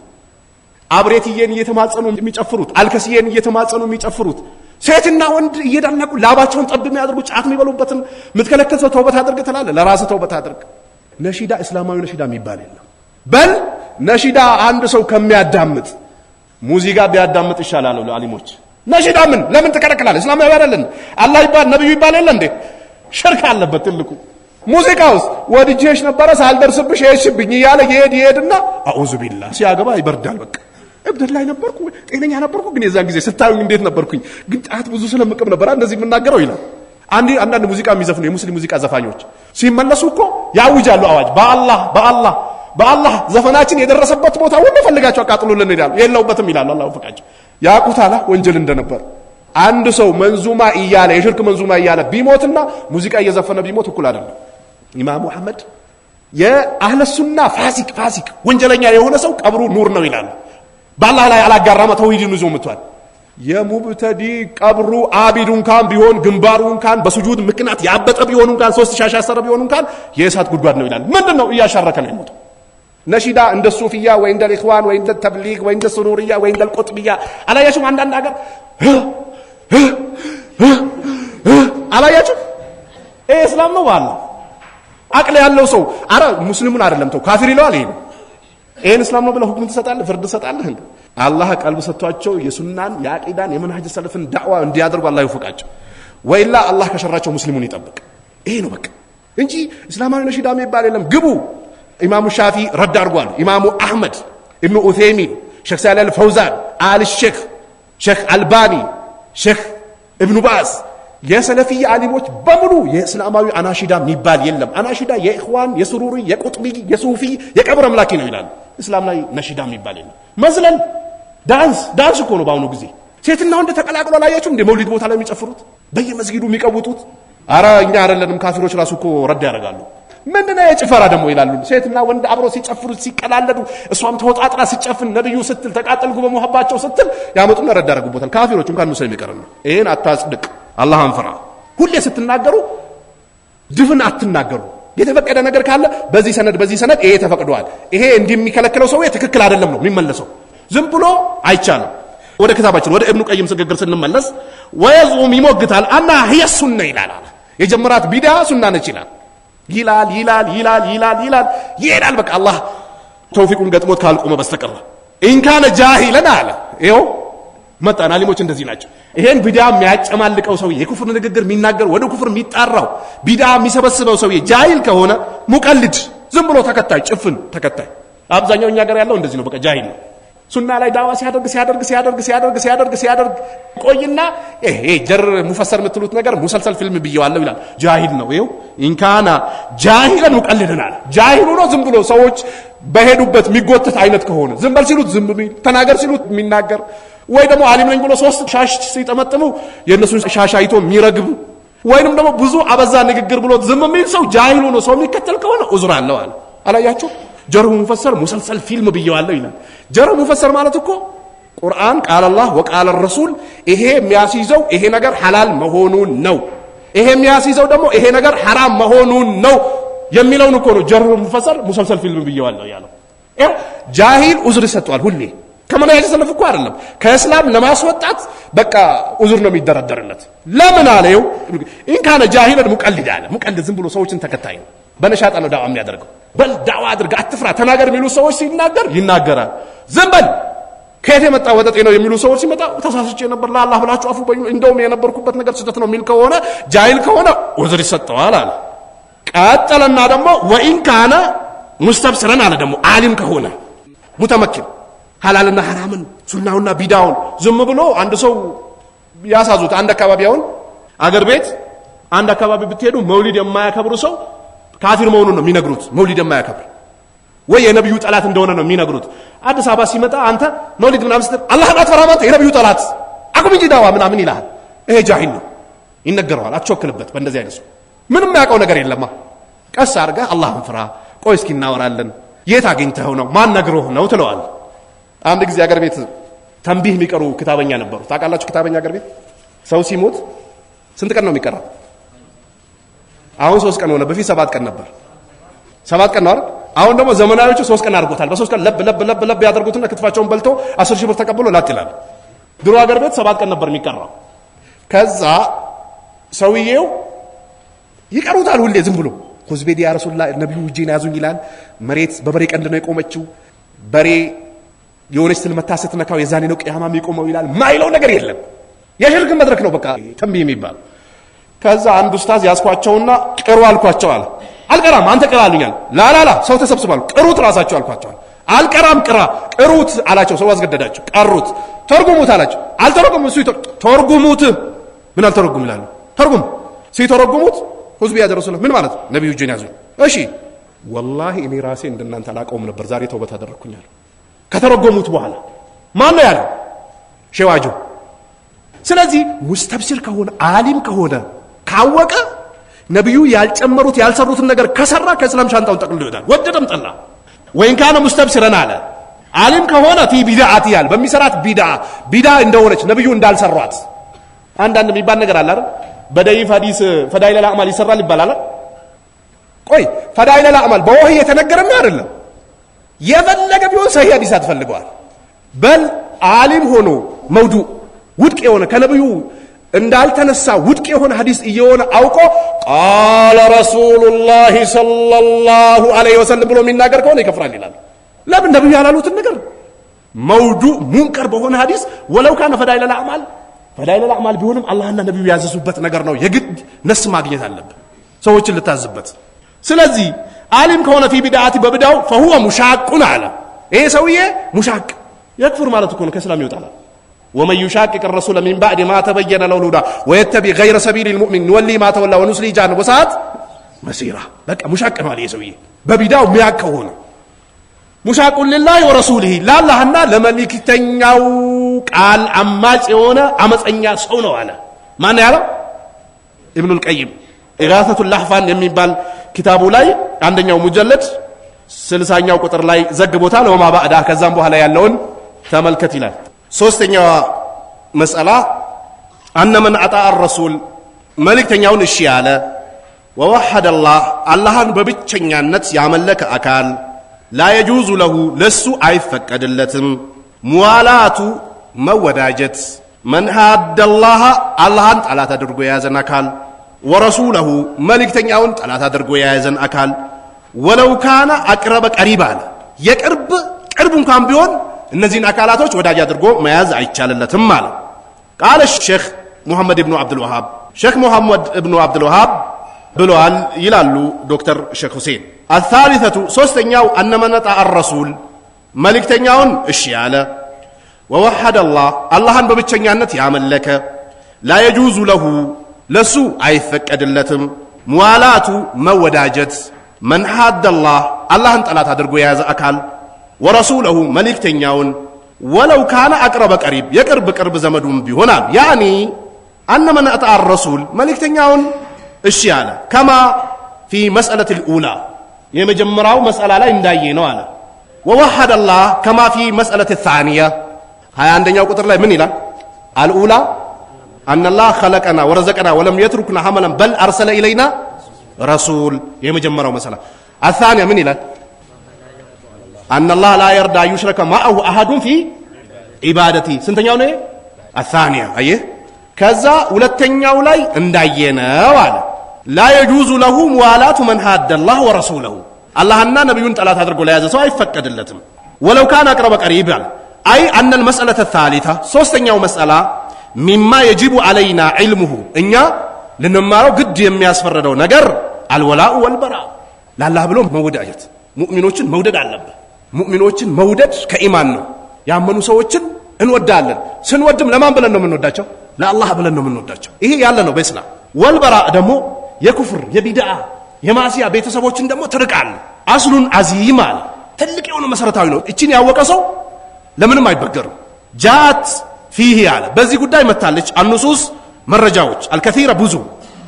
አብሬትየን እየተማጸኑ የሚጨፍሩት አልከስየን እየተማጸኑ የሚጨፍሩት ሴትና ወንድ እየዳነቁ ላባቸውን ጠብ የሚያደርጉ ጫት የሚበሉበትን ምትከለከል ሰው ተውበት አድርግ ትላለህ ለራስህ ተውበት አድርግ ነሺዳ እስላማዊ ነሺዳ የሚባል የለም በል ነሺዳ አንድ ሰው ከሚያዳምጥ ሙዚቃ ቢያዳምጥ ይሻላል ነው አሊሞች። ነሽዳ ለምን ተከለከላል? እስላማዊ አይደለም። አላህ ይባል ነብዩ ይባል የለ እንዴ? ሽርክ አለበት ትልቁ። ሙዚቃ ውስጥ ወድጄሽ ነበረ ሳልደርስብሽ ሄድሽብኝ እያለ ይሄድና አዑዙ ቢላህ ሲያገባ ይበርዳል። በቃ እብደት ላይ ነበርኩ ጤነኛ ነበርኩ፣ ግን የዛን ጊዜ ስታዩኝ እንዴት ነበርኩኝ? ግን ጣት ብዙ ስለምቅም ነበር እንደዚህ የምናገረው ይላል። አንዳንድ ሙዚቃ የሚዘፍኑ የሙስሊም ሙዚቃ ዘፋኞች ሲመለሱ እኮ ያውጃሉ አዋጅ፣ በአላህ ዘፈናችን የደረሰበት ቦታ ሁሉ ፈልጋቸው አቃጥሉልን ይላሉ። የለውበትም ይላሉ። አላህ ፈቃቸው ያቁታላ ወንጀል እንደነበር። አንድ ሰው መንዙማ እያለ የሽርክ መንዙማ እያለ ቢሞትና ሙዚቃ እየዘፈነ ቢሞት እኩል አይደለም። ኢማሙ አህመድ የአህለ ሱና ፋሲክ ወንጀለኛ የሆነ ሰው ቀብሩ ኑር ነው ይላሉ። በአላህ ላይ አላጋራማ ተውሂድን ይዞ መጥቷል። የሙብተዲ ቀብሩ አቢዱን ካን ቢሆን ግንባሩን ካን በሱጁድ ምክንያት ያበጠ ቢሆኑን ካን 3 ሻሽ ያሰረ ቢሆኑን ካን የእሳት ጉድጓድ ነው ይላል። ምንድነው እያሻረከ ነው የሞተው? ነሺዳ እንደ ሱፊያ ወይ እንደ ኢኽዋን ወይ እንደ ተብሊግ ወይ እንደ ሱሩሪያ ወይ እንደ ቁጥብያ አላያችሁም? አንዳንድ ሀገር አላያችሁም? ይሄ እስላም ነው ዋላ አቅል ያለው ሰው አረ ሙስሊሙን አይደለም ተው ካፊር ይለዋል። ይሄን እስላም ነው ብለህ ሁክም ትሰጣለህ፣ ፍርድ ትሰጣለህ። አላህ ቀልብ ሰጥቷቸው የሱናን የአቂዳን የመንሃጅ ሰለፍን ዳዕዋ እንዲያደርጉ አላህ ይወፍቃቸው። ወይላ አላህ ከሸራቸው ሙስሊሙን ይጠብቅ። ይሄ ነው በቃ እንጂ እስላማዊ ነሺዳ የሚባል የለም። ግቡ ኢማሙ ሻፊ ረድ አድርጓል። ኢማሙ አህመድ ኢብኑ ኡሰይሚን፣ ሼክ ሳሊህ አልፈውዛን፣ አል ሼክ አልባኒ፣ ሼክ ኢብኑ ባዝ የሰለፊያ አሊሞች በሙሉ የእስላማዊ አናሺዳ የሚባል የለም። አናሺዳ የኢኽዋን የሱሩሪ የቁጥቢ የሱፊ የቀብር አምላኪ ነው ይላል። እስላም ላይ ነሺዳ የሚባል የለም። መዝለል ዳንስ እኮ ነው በአሁኑ ጊዜ። ሴትና ወንድ ተቀላቅሎ አላያችሁም እንደ መውሊድ ቦታ ላይ የሚጨፍሩት በየመስጊዱ የሚቀውጡት? አረ እኛ አይደለንም ካፊሮች ራሱ እኮ ረድ ያደርጋሉ። ምንድነው የጭፈራ ደግሞ ይላሉ። ሴትና ወንድ አብሮ ሲጨፍሩ ሲቀላለዱ፣ እሷም ተወጣጥራ ሲጨፍን ነብዩ ስትል ተቃጠልኩ በመሐባቸው ስትል ያመጡና ረድ ያደርጉበታል። ካፊሮች እንኳን ሙስሊም ይቀርና ይሄን አታጽድቅ። አላህን ፍራ። ሁሌ ስትናገሩ ድፍን አትናገሩ። የተፈቀደ ነገር ካለ በዚህ ሰነድ ይሄ ተፈቅዷል፣ ይሄ እንደሚከለክለው ሰው ትክክል አይደለም ነው የሚመለሰው። ዝም ብሎ አይቻልም። ወደ ክታባችን ወደ ኢብኑ ቀይም ስግግር ስንመለስ ወየዙም ይሞግታል አና هي ሱና ይላል። የጀመራት ቢዳ ሱና ነች ይላል። በቃ አላህ ተውፊቁን ገጥሞት ካልቆመ በስተቀር ኢንካነ ጃሂለን አለ። ይኸው መጣን አሊሞች እንደዚህ ናቸው። ይሄን ቢዳ የሚያጨማልቀው ሰው የኩፍር ንግግር የሚናገር ወደ ኩፍር የሚጣራው ቢዳ የሚሰበስበው ሰው ጃሂል ከሆነ ሙቀልድ ዝም ብሎ ተከታይ ጭፍን ተከታይ። አብዛኛው እኛ ጋር ያለው እንደዚህ ነው። በቃ ጃሂል ነው። ሱና ላይ ዳዋ ሲያደርግ ቆይና ይሄ ጀር ሙፈሰር የምትሉት ነገር ሙሰልሰል ፊልም ብየዋለሁ ይላል። ጃሂል ነው። ይኸው ኢንካና ጃሂለን ሙቀልድናል። ጃሂሉ ነው ዝም ብሎ ሰዎች በሄዱበት የሚጎተት አይነት ከሆነ ዝም በል ሲሉት ዝም ቢል፣ ተናገር ሲሉት የሚናገር ወይ ደግሞ አሊም ነኝ ብሎ 3 ሻሽ ሲጠመጥሙ የነሱን ሻሽ አይቶ የሚረግብ ወይንም ደግሞ ብዙ አበዛ ንግግር ብሎ ዝም የሚል ሰው ጃሂሉ ነው። ሰው የሚከተል ከሆነ ዑዝር አለው አለ። አላያችሁ? ጀርሁ ሙፈሰር ሙሰልሰል ፊልም ብየዋለሁ ይላል። ጀርሁ ሙፈሰር ማለት እኮ ቁርአን ቃል አላህ ወቃል ረሱል ይሄ የሚያስይዘው ይሄ ነገር ሐላል መሆኑን ነው፣ ይሄ የሚያስይዘው ደግሞ ይሄ ነገር ሐራም መሆኑን ነው የሚለውን እኮ ነው ጀርሁ ሙፈሰር ሙሰልሰል ፊልም ብየዋለሁ ያለው። ጃሂል ዑዝር ይሰጠዋል ሁሌ። ከመናጅ ሰለፍ እኮ አይደለም ከእስላም ለማስወጣት በቃ ዑዝር ነው የሚደረደርለት። ለምን አለው? ኢንካነ ጃሂለን ሙቀልድ አለ። ሙቀልድ ዝም ብሎ ሰዎችን ተከታይ ነው። በነሻጣ ነው ዳዋ የሚያደርገው። በል ዳዋ አድርግ አትፍራ ተናገር የሚሉ ሰዎች ሲናገር ይናገራል። ዝም በል ከየት የመጣ ወጠጤ ነው የሚሉ ሰዎች ሲመጣ ተሳስቼ ነበር ለአላህ ብላችሁ አፉ በዩ እንደውም የነበርኩበት ነገር ስህተት ነው የሚል ከሆነ ጃሂል ከሆነ ዑዝር ይሰጠዋል አለ። ቀጠለና ደግሞ ወኢንካነ ሙስተብስረን አለ። ደግሞ ዓሊም ከሆነ ሙተመኪን ሐላልና ሐራምን ሱናውና ቢዳውን ዝም ብሎ አንድ ሰው ያሳዙት። አንድ አካባቢ አሁን አገር ቤት አንድ አካባቢ ብትሄዱ መውሊድ የማያከብሩ ሰው ካፊር መሆኑን ነው የሚነግሩት። መውሊድ የማያከብር ወይ የነብዩ ጠላት እንደሆነ ነው የሚነግሩት። አዲስ አበባ ሲመጣ አንተ መውሊድ ምናምን ስትል አላህን አትፈራም አንተ የነብዩ ጠላት አቁም እንጂ ዳዋ ምናምን ይልሃል። ይሄ ጃሂል ነው ይነገረዋል። አትቾክልበት። በእንደዚህ አይነት ሰው ምንም ያውቀው ነገር የለማ። ቀስ አድርገህ አላህን ፍራ፣ ቆይ እስኪ እናወራለን፣ የት አግኝተኸው ነው ማን ነግሮህ ነው ትለዋል። አንድ ጊዜ አገር ቤት ተንቢህ የሚቀሩ ክታበኛ ነበሩ። ታውቃላችሁ? ክታበኛ አገር ቤት ሰው ሲሞት ስንት ቀን ነው የሚቀራው? አሁን 3 ቀን ሆነ። በፊት 7 ቀን ነበር። 7 ቀን ነው አይደል? አሁን ደግሞ ዘመናዊዎቹ 3 ቀን አድርጎታል። በ3 ቀን ለብ ያደርጉትና ክትፋቸውን በልቶ 10 ሺህ ብር ተቀብሎ ላጥ ይላል። ድሮ አገር ቤት 7 ቀን ነበር የሚቀራው። ከዛ ሰውዬው ይቀሩታል ሁሌ ዝም ብሎ ሁዝቤዲ ያ ረሱላህ ነብዩ እጄን ያዙኝ ይላል። መሬት በበሬ ቀንድ ነው የቆመችው። በሬ የሆነች ስልመታ ስትነካው የዛኔ ነው ቂያማ የሚቆመው ይላል። ማይለው ነገር የለም። የሽርክ መድረክ ነው በቃ ተንቢህ የሚባል። ከዛ አንድ ኡስታዝ ያስኳቸውና ቅሩ አልኳቸው አለ። አልቀራም አንተ ቅራ አሉኛል። ላላላ ሰው ተሰብስባሉ። ቅሩት ራሳቸው አልኳቸዋል። አልቀራም ቅሩት አላቸው። ሰው አስገደዳቸው። ቀሩት። ተርጉሙት አላቸው። አልተረጉሙት። እሱ ተርጉሙት። ምን አልተረጉም ይላሉ። ተርጉም ሲተረጉሙት ሁዝቢ ያደረሱለት ምን ማለት ነው? ነብዩ እጄን ያዙ። እሺ ወላሂ እኔ ራሴ እንደናንተ አላቀውም ነበር። ዛሬ ተውበት አደረኩኛል። ከተረጎሙት በኋላ ማን ነው ያለው? ሸዋጆ። ስለዚህ ሙስተብሲር ከሆነ ዓሊም ከሆነ ካወቀ ነብዩ ያልጨመሩት ያልሰሩትን ነገር ከሰራ ከእስላም ሻንጣውን ጠቅልሎ ይወጣል። ወደደም ጠላ። ወይን ካነ ሙስተብሲረን አለ ዓሊም ከሆነ ቲ ቢድዓት ያል በሚሰራት ቢድዓ እንደሆነች ነብዩ እንዳልሰሯት አንዳንድ የሚባል ነገር አለ አይደል? በደይፍ ሐዲስ ፈዳኢለል አዕማል ይሰራል ይባላል። ቆይ ፈዳኢለል አዕማል በወህይ የተነገረም አይደለም። የፈለገ ቢሆን ሰሂህ ሐዲስ አትፈልገዋል። በል ዓሊም ሆኖ መውዱ ውድቅ የሆነ ከነብዩ እንዳልተነሳ ውድቅ የሆነ ሐዲስ እየሆነ አውቆ ቃለ ረሱሉላህ ሰለላሁ ዐለይሂ ወሰለም ብሎ የሚናገር ከሆነ ይከፍራል ይላል። ለምን ነብዩ ያላሉትን ነገር መውዱ ሙንከር በሆነ ሐዲስ ወለው ካነ ፈዳኢለል አዕማል ቢሆንም አላህና ነብዩ ያዘዙበት ነገር ነው። የግድ ነስ ማግኘት አለብን ሰዎችን ልታዝበት። ስለዚህ ዓሊም ከሆነ ፊ ቢድዓቲ በብዳው فهو ሙሻቁን አለ። ይሄ ሰውዬ ሙሻቅ የክፍር ማለት እኮ ነው፣ ከእስላም ይወጣል። ومن يشاقق الرسول من بعد ما تبين له الهدى ويتبع غير سبيل المؤمن نولي ما تولى ونصلي جهنم وساءت مصيرا። በቃ ሙሻቅ ነው አለ ይሄ ሰውዬ በቢዳው የሚያከው ነው። ሙሻቁን لله ورسوله ለአላህና ለመልእክተኛው ቃል አማጭ የሆነ አመፀኛ ሰው ነው አለ። ማን ያለው? ኢብኑል ቀይም ኢጋሰቱል ለህፋን የሚባል ኪታቡ ላይ አንደኛው ሙጀለድ 60ኛው ቁጥር ላይ ዘግቦታል። ወማ ባዕዳ ከዛም በኋላ ያለውን ተመልከት ይላል። ሶስተኛዋ መስአላ አነ መን አጣዐ ረሱል መልእክተኛውን እሺ ያለ ወወሐደ አላህን በብቸኛነት ያመለከ አካል ላ የጁዙ ለሁ ለሱ አይፈቀድለትም ሙዋላቱ መወዳጀት መን ሐደላህ አላህን ጠላት አድርጎ የያዘን አካል ወረሱለሁ መልእክተኛውን ጠላት አድርጎ የያዘን አካል ወለው ካነ አቅረበ ቀሪባ አለ የቅርብ እንኳን ቢሆን እነዚህን አካላቶች ወዳጅ አድርጎ መያዝ አይቻልለትም አለ። ቃለ ሼክ ሙሐመድ ኢብኑ አብዱል ወሃብ ሼክ ሙሐመድ ኢብኑ አብዱል ወሃብ ብለዋል ይላሉ ዶክተር ሼክ ሁሴን። አልሳሊሰቱ ሶስተኛው አነ መን አጣዐ ረሱል መልእክተኛውን እሺ ያለ ወወሐደ አላህን በብቸኛነት ያመለከ ላ የጁዙ ለሁ ለሱ አይፈቀድለትም ሙዋላቱ መወዳጀት መን ሐደ አላህን ጠላት አድርጎ የያዘ አካል ወረሱለሁ መልእክተኛውን ወለው ካነ አቅረበ ቀሪብ የቅርብ ዘመዱም ቢሆናል ያኒ አነ መን አጣዐ ረሱል መልእክተኛውን እሺ ያለ ከማ ፊ መስአለቲል ኡላ የመጀመሪያው መስአላ ላይ እንዳየ ነው አለ። ወወሐደ ከማ ፊ መስአለቲ ታኒያ 21ኛው ቁጥር ላይ ምን ይላል? አልኡላ አነላህ ኸለቀና ወረዘቀና ወለም የትሩክና ሐመለን በል አርሰለ ኢለይና ረሱል የመጀመሪያው መስአላ። አልታኒያ ምን ይላል? አነላህ ላ የርዳ ዩሽረከ ማዐሁ አሐዱን ፊ ዒባደቲ ስንተኛው ነው? አልታኒያ አየህ። ከዛ ሁለተኛው ላይ እንዳየነው አለ ላ የጁዙ ለሁ ሙዋላቱ መን ሐደላህ ወረሱለሁ አላህና ነብዩን ጠላት አድርጎ ለያዘ ሰው አይፈቀድለትም። ወለው ካነ አቅረበ ቀሪብ አለ አይ አነል መስአለተ ታሊታ ሶስተኛው መስአላ ሚማ የጂቡ አለይና ዒልሙሁ እኛ ልንማረው ግድ የሚያስፈረደው ነገር አልወላኡ ወልበራ ለአላህ ብሎ መወዳጀት ሙእሚኖችን መውደድ አለበት። ሙእሚኖችን መውደድ ከኢማን ነው። ያመኑ ሰዎችን እንወዳለን። ስንወድም ለማን ብለን ነው የምንወዳቸው? ለአላህ ብለን ነው የምንወዳቸው። ይሄ ያለ ነው በእስላም። ወልበራ ደግሞ የኩፍር የቢድዓ የማሲያ ቤተሰቦችን ደግሞ ትርቃል። አስሉን አዚም አለ ትልቅ የሆነ መሰረታዊ ነው። እቺን ያወቀ ሰው ለምንም አይበገርም። ጃት ፊህ አለ በዚህ ጉዳይ መታለች አንሱስ መረጃዎች አልከثير ብዙ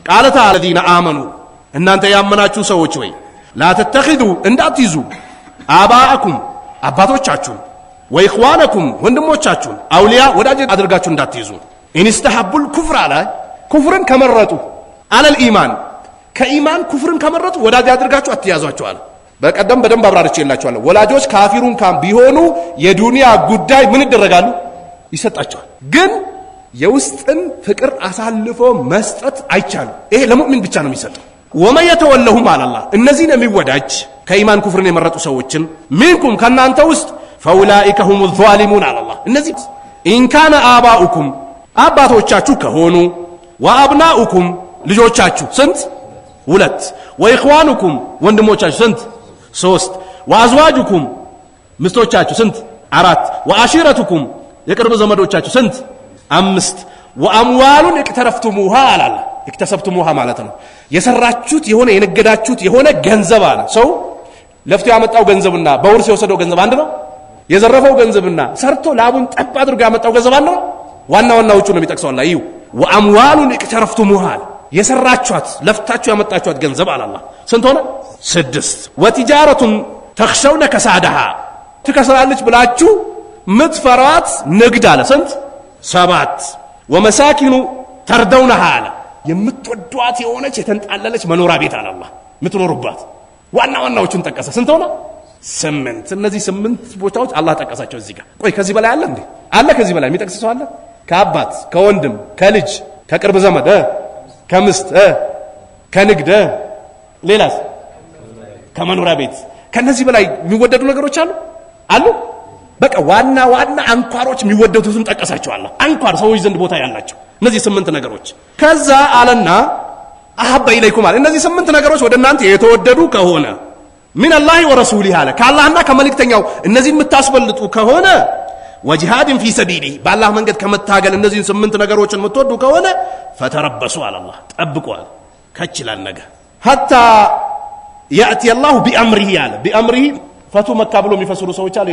ቃለታ الذين آمنوا እናንተ ያመናችሁ ሰዎች ወይ ላ ተተኺዙ እንዳትይዙ አባአኩም አባቶቻችሁን ወኢኽዋነኩም ወንድሞቻችሁን አውሊያ ወዳጅ አድርጋችሁ እንዳትይዙ ኢንስተሐቡል ኩፍር አለ ኩፍርን ከመረጡ አለል ኢማን ከኢማን ኩፍርን ከመረጡ ወዳጅ አድርጋችሁ አትያዟቸው አለ። በቀደም በደንብ አብራርቼላችኋለሁ። ወላጆች ካፊሩን ካም ቢሆኑ የዱንያ ጉዳይ ምን ይደረጋሉ? ይሰጣቸዋል። ግን የውስጥን ፍቅር አሳልፎ መስጠት አይቻልም። ይሄ ለሙእሚን ብቻ ነው የሚሰጠው። ወመን የተወለሁም አላህ እነዚህን የሚወዳጅ ከኢማን ኩፍርን የመረጡ ሰዎችን ሚንኩም ከናንተ ውስጥ ፈኡላኢከ ሁሙ ዛሊሙን አለ አላህ። እነዚህ ኢንካነ አባኡኩም አባቶቻችሁ ከሆኑ ወአብናኡኩም ልጆቻችሁ ስንት 2 ወኢኽዋኑኩም ወንድሞቻችሁ ስንት 3 ወአዝዋጁኩም ሚስቶቻችሁ ስንት 4 ወአሺረቱኩም የቅርብ ዘመዶቻችሁ ስንት 5 ወአምዋሉን እክተረፍቱሙሃ አላላ እክተሰብቱሙሃ ማለት ነው የሰራችሁት የሆነ የነገዳችሁት የሆነ ገንዘብ አለ። ሰው ለፍቶ ያመጣው ገንዘብና በውርስ የወሰደው ገንዘብ አንድ ነው። የዘረፈው ገንዘብና ሰርቶ ላቡን ጠብ አድርጎ ያመጣው ገንዘብ አንድ ነው። ዋናዎቹ ነው የሚጠቅሰው አላህ። ይሁ ወአምዋሉን እክተረፍቱሙሃ የሰራችኋት ለፍታችሁ ያመጣችኋት ገንዘብ አላላ ስንት ሆነ? 6 ወቲጃረቱን ተኽሸውነ ከሳዳሃ ትከስራለች ብላችሁ ምትፈሯት ንግድ አለ ስንት? 7 ወመሳኪኑ ተርደውነሃ አለ የምትወዷት የሆነች የተንጣለለች መኖሪያ ቤት አለ አላህ የምትኖሩባት። ዋናዎቹን ጠቀሰ። ስንት ሆነ? 8 እነዚህ 8 ቦታዎች አላህ ጠቀሳቸው እዚህ ጋር። ቆይ ከዚህ በላይ አለ እንዴ? አለ ከዚህ በላይ የሚጠቅስ ሰው አለ? ከአባት ከወንድም ከልጅ ከቅርብ ዘመድ ከምስት ከንግድ ሌላስ ከመኖሪያ ቤት ከነዚህ በላይ የሚወደዱ ነገሮች አሉ? በቃ ዋና አንኳሮች የሚወደዱትን ጠቀሳቸው አላህ። አንኳር ሰዎች ዘንድ ቦታ ያላቸው እነዚህ 8 ነገሮች። ከዛ አለና አሐበ ኢለይኩም አለ እነዚህ 8 ነገሮች ወደ እናንተ የተወደዱ ከሆነ ሚን አላህ ወረሱሊህ አለ ከአላህና ከመልእክተኛው እነዚህ የምታስበልጡ ከሆነ ወጂሃድን ፊ ሰቢሊ በአላህ መንገድ ከመታገል እነዚህ 8 ነገሮችን የምትወዱ ከሆነ ፈተረበሱ አለ አላህ ጠብቁ አለ ከችላል ነገ ሐታ ያእቲ አላሁ ቢአምሪሂ አለ ቢአምሪሂ ፈቱ መካ ብሎ የሚፈስሩ ሰዎች አለ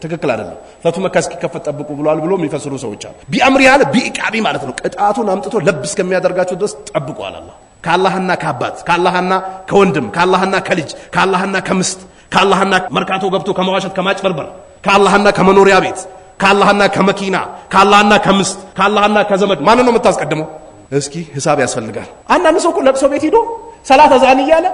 ትክክል አይደለም። ፈቱ መካ እስኪከፈት ጠብቁ ብሏል ብሎ የሚፈስሩ ሰዎች አሉ። ቢአምሪሂ አለ ቢኢቃቢ ማለት ነው ቅጣቱን አምጥቶ ለብስ ከሚያደርጋቸው ድረስ ጠብቁ አለ አላህ። ከአላህና ከአባት ከአላህና ከወንድም ከአላህና ከልጅ ከአላህና ከምስት ከአላህና መርካቶ ገብቶ ከመዋሸት ከማጭበርበር ከአላህና ከመኖሪያ ቤት ከአላህና ከመኪና ከአላህና ከምስት ከአላህና ከዘመድ ማንን ነው የምታስቀድመው? እስኪ ሂሳብ ያስፈልጋል። አንዳንድ ሰው እኮ ለቅሶ ቤት ሄዶ ሰላት አዛን እያለ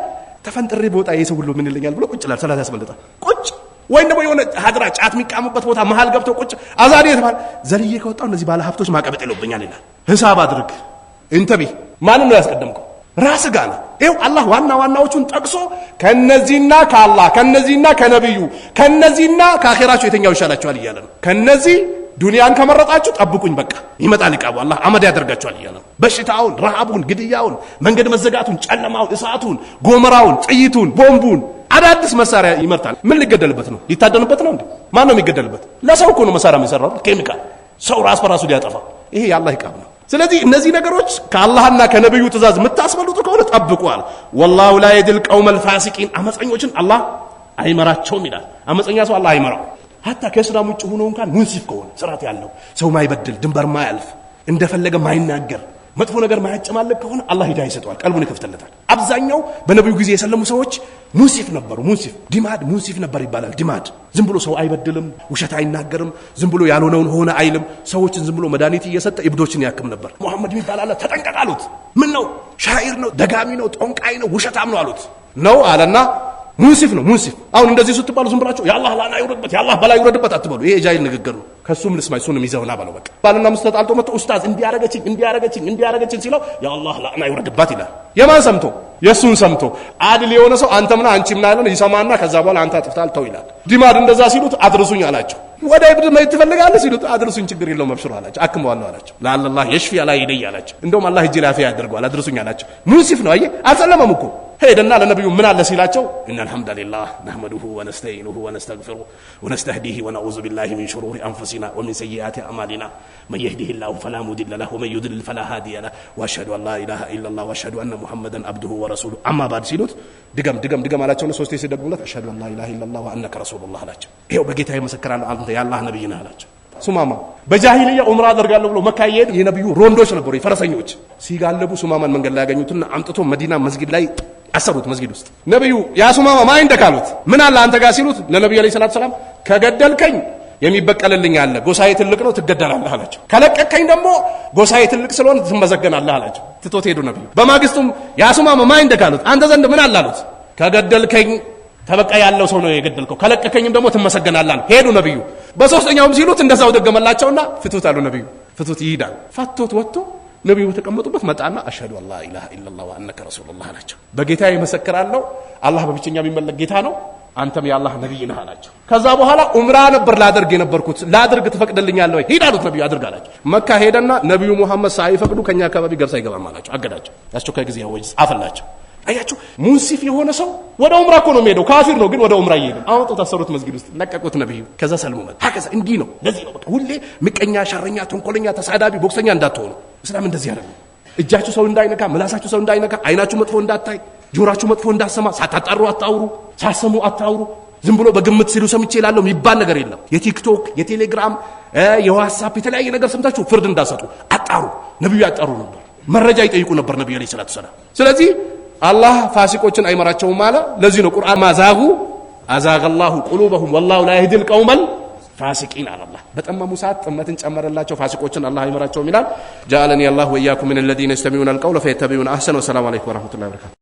ተፈንጥሬ በወጣ የሰው ሁሉ ምን ይለኛል ብሎ ቁጭ ይላል። ሰላት ያስፈልጣል ቁጭ ወይም ደግሞ የሆነ ሀድራ ጫት የሚቃሙበት ቦታ መሃል ገብቶ ቁጭ አዛን የተባለ ዘልዬ ከወጣው እነዚህ ባለ ሀብቶች ማቀበጥ ይለውብኛል ይላል። ሂሳብ አድርግ እንተቢ ማንን ነው ያስቀደምከው? ራስ ጋር ነው። ይኸው አላህ ዋናዎቹን ጠቅሶ ከነዚህና ከአላህ ከነዚህና ከነብዩ ከነዚህና ከአኺራቸው የተኛው ይሻላችኋል እያለ ነው። ከነዚህ ዱንያን ከመረጣችሁ ጠብቁኝ በቃ ይመጣል ይቃቡ አላህ አመድ ያደርጋችኋል እያለ ነው። በሽታውን፣ ረሃቡን፣ ግድያውን፣ መንገድ መዘጋቱን፣ ጨለማውን፣ እሳቱን፣ ጎመራውን፣ ጥይቱን፣ ቦምቡን አዳዲስ መሳሪያ ይመርታል። ምን ሊገደልበት ነው? ሊታደንበት ነው እንዴ? ማን ነው የሚገደልበት? ለሰው እኮ ነው መሳሪያ የሚሰራው ኬሚካል ሰው ራስ በራሱ ሊያጠፋ። ይሄ የአላህ ይቃብ ነው። ስለዚህ እነዚህ ነገሮች ከአላህና ከነብዩ ትእዛዝ የምታስበልጡ ከሆነ ጠብቁዋል። ወላሁ ላ የድል ቀውመል ፋሲቂን አመፀኞችን አላህ አይመራቸውም ይላል። አመፀኛ ሰው አላህ አይመራው። ሀታ ከእስላም ውጭ ሆኖ እንኳን ሙንሲፍ ከሆነ ስርዓት ያለው ሰው ማይበድል ድንበር ማያልፍ እንደፈለገ ማይናገር መጥፎ ነገር ማያጨማለቅ ከሆነ አላህ ሂዳያ ይሰጠዋል፣ ቀልቡን ይከፍተለታል። አብዛኛው በነብዩ ጊዜ የሰለሙ ሰዎች ሙንሲፍ ነበሩ። ሙንሲፍ ዲማድ ሙንሲፍ ነበር ይባላል። ዲማድ ዝም ብሎ ሰው አይበድልም፣ ውሸት አይናገርም፣ ዝም ብሎ ያልሆነውን ሆነ አይልም። ሰዎችን ዝም ብሎ መድኃኒት እየሰጠ ኢብዶችን ያክም ነበር። ሙሐመድ የሚባል አለ ተጠንቀቅ አሉት። ምን ነው? ሻዒር ነው፣ ደጋሚ ነው፣ ጦንቃይ ነው፣ ውሸታም ነው አሉት። ነው አለና ሙንሲፍ ነው ሙንሲፍ። አሁን እንደዚህ ስትባሉ ዝም ብላችሁ ያላህ ላና ይውረድበት ያላህ በላ ይውረድበት አትበሉ። ይሄ ጃሂል ንግግር ነው። ከሱም ልስማይ ሱንም ይዘውና ባለው በቃ ባልና ሚስት ተጣልቶ መጥቶ ኡስታዝ እንዲያረገችኝ ሲለው ያላህ ላና ይውረድባት ይላል። የማን ሰምቶ? የሱን ሰምቶ። አድል የሆነ ሰው አንተምና አንቺምና ያለን ይሰማና ከዛ በኋላ አንተ አጥፍታል ተው ይላል። ዲማድ እንደዛ ሲሉት አድርሱኝ አላቸው። ወደ ኢብድ መይት ትፈልጋለህ ሲሉት አድርሱኝ ችግር የለውም አብሽሩ አላቸው። አክመዋለሁ አላቸው። ለአላህ የሽፊ አላ ይደይ አላቸው። እንደውም አላህ እጅ ላፊያ ያደርገዋል አድርሱኝ አላቸው። ሙንሲፍ ነው። አየህ አልሰለመም እኮ ሄደና ለነብዩ ምን አለ ሲላቸው ኢነል ሐምደሊላህ ነህመዱሁ ወነስተዒኑሁ ወነስተግፊሩሁ ወነስተህዲሂ ወነዑዙ ቢላሂ ሚን ሹሩሪ አንፉሲና ወሚን ሰይኢአቲ አዕማሊና መን የህዲሂላሁ ፈላ ሙዲለ ለሁ ወመን ዩድሊል ፈላ ሃዲየ ለሁ ወአሽሀዱ አን ላ ኢላሃ ኢለላህ ወአሽሀዱ አነ ሙሐመደን አብዱሁ ወረሱሉሁ አማ ባዕድ ሲሉት ድገም አላቸውና ሶስቴ ሲደግሙለት አሽሀዱ አን ላ ኢላሃ ኢለላህ ወአነከ ረሱሉላህ አላቸው። ይኸው በጌታዬ መሰክራለሁ አንተ የአላህ ነብይ ነህ አላቸው። ሱማማ በጃሂልያ ዑምራ አደርጋለሁ ብሎ መካ ይሄድ የነብዩ ሮንዶች ነበሩ ፈረሰኞች ሲጋለቡ ሱማማን መንገድ ላይ ያገኙትና አምጥቶ መዲና መስጊድ ላይ አሰሩት። መስጊድ ውስጥ ነብዩ ያ ሱማማ ማን እንደካሉት ምን አለ አንተ ጋር ሲሉት ለነብዩ አለይሂ ሰላቱ ሰላም ከገደልከኝ የሚበቀልልኝ አለ ጎሳዬ ትልቅ ነው ትገደላለህ አላቸው። ከለቀቀኝ ደግሞ ጎሳዬ ትልቅ ስለሆነ ትመዘገናለህ አላቸው። ትቶት ሄዱ ነብዩ። በማግስቱም ያ ሱማማ ማን እንደካሉት አንተ ዘንድ ምን አለ አሉት። ከገደልከኝ ተበቃ ያለው ሰው ነው የገደልከው ከለቀቀኝም ደግሞ ትመሰገናለህ። ሄዱ ነብዩ። በሶስተኛውም ሲሉት እንደዛው ደገመላቸውና ፍቱት አሉ ነብዩ። ፍቱት ይሄዳል። ፈቶት ወጥቶ ነብዩ ተቀመጡበት መጣና አሽሀዱ አን ላ ኢላሃ ኢለላህ ወአነከ ረሱሉላህ አላቸው። በጌታዬ መሰክራለሁ አላህ በብቸኛ የሚመለክ ጌታ ነው። አንተም የአላህ ነብይ ነህ አላቸው። ከዛ በኋላ ዑምራ ነበር ላደርግ የነበርኩት ላድርግ ትፈቅድልኛለህ ወይ? ሂድ አሉት። ነብዩ አድርግ አላቸው። መካ ሄደና ነብዩ መሐመድ ሳይፈቅዱ ከኛ አካባቢ ገብስ አይገባም አላቸው። አገዳቸው። ያስቸኳይ ጊዜ አወጅ ጻፈላቸው። አያችሁ ሙንሲፍ የሆነ ሰው ወደ ዑምራ እኮ ነው የሚሄደው። ካፊር ነው ግን ወደ ዑምራ ይሄዳል። አውጥተው ታሰሩት መስጊድ ውስጥ ለቀቁት ነብዩ። ከዛ ሰልሙ መጣ። ሀከዛ እንዲህ ነው። ለዚህ ነው በቃ ሁሌ ምቀኛ፣ ሸረኛ፣ ተንኮለኛ፣ ተሳዳቢ፣ ቦክሰኛ እንዳትሆኑ። እስላም እንደዚህ አይደለም። እጃችሁ ሰው እንዳይነካ፣ ምላሳችሁ ሰው እንዳይነካ፣ አይናችሁ መጥፎ እንዳታይ፣ ጆሮአችሁ መጥፎ እንዳሰማ፣ ሳታጣሩ አታውሩ፣ ሳሰሙ አታውሩ። ዝም ብሎ በግምት ሲሉ ሰምቼ ይላል የሚባል ነገር የለም። የቲክቶክ፣ የቴሌግራም፣ የዋትስአፕ የተለያየ ነገር ሰምታችሁ ፍርድ እንዳሰጡ አጣሩ። ነብዩ ያጣሩ ነበር። መረጃ ይጠይቁ ነበር ነብዩ አለይሂ ሰላቱ ሰላም። ስለዚህ አላህ ፋሲቆችን አይመራቸውም አለ። ለዚህ ነው ቁርአን ማዛጉ አዛገላሁ ቁሉበሁም ወላሁ ላ የህዲል ቀውመል ፋሲቂን አለ። አላህ በጠመሙ ሰዓት ጥመትን ጨመረላቸው። ፋሲቆችን አላህ አይመራቸውም ይላል። ጀዐለኒ አላሁ ወኢያኩም ሚነ الذين يستمعون القول فيتبعون احسنه። ወሰላሙ አለይኩም ወራህመቱላሂ ወበረካቱ።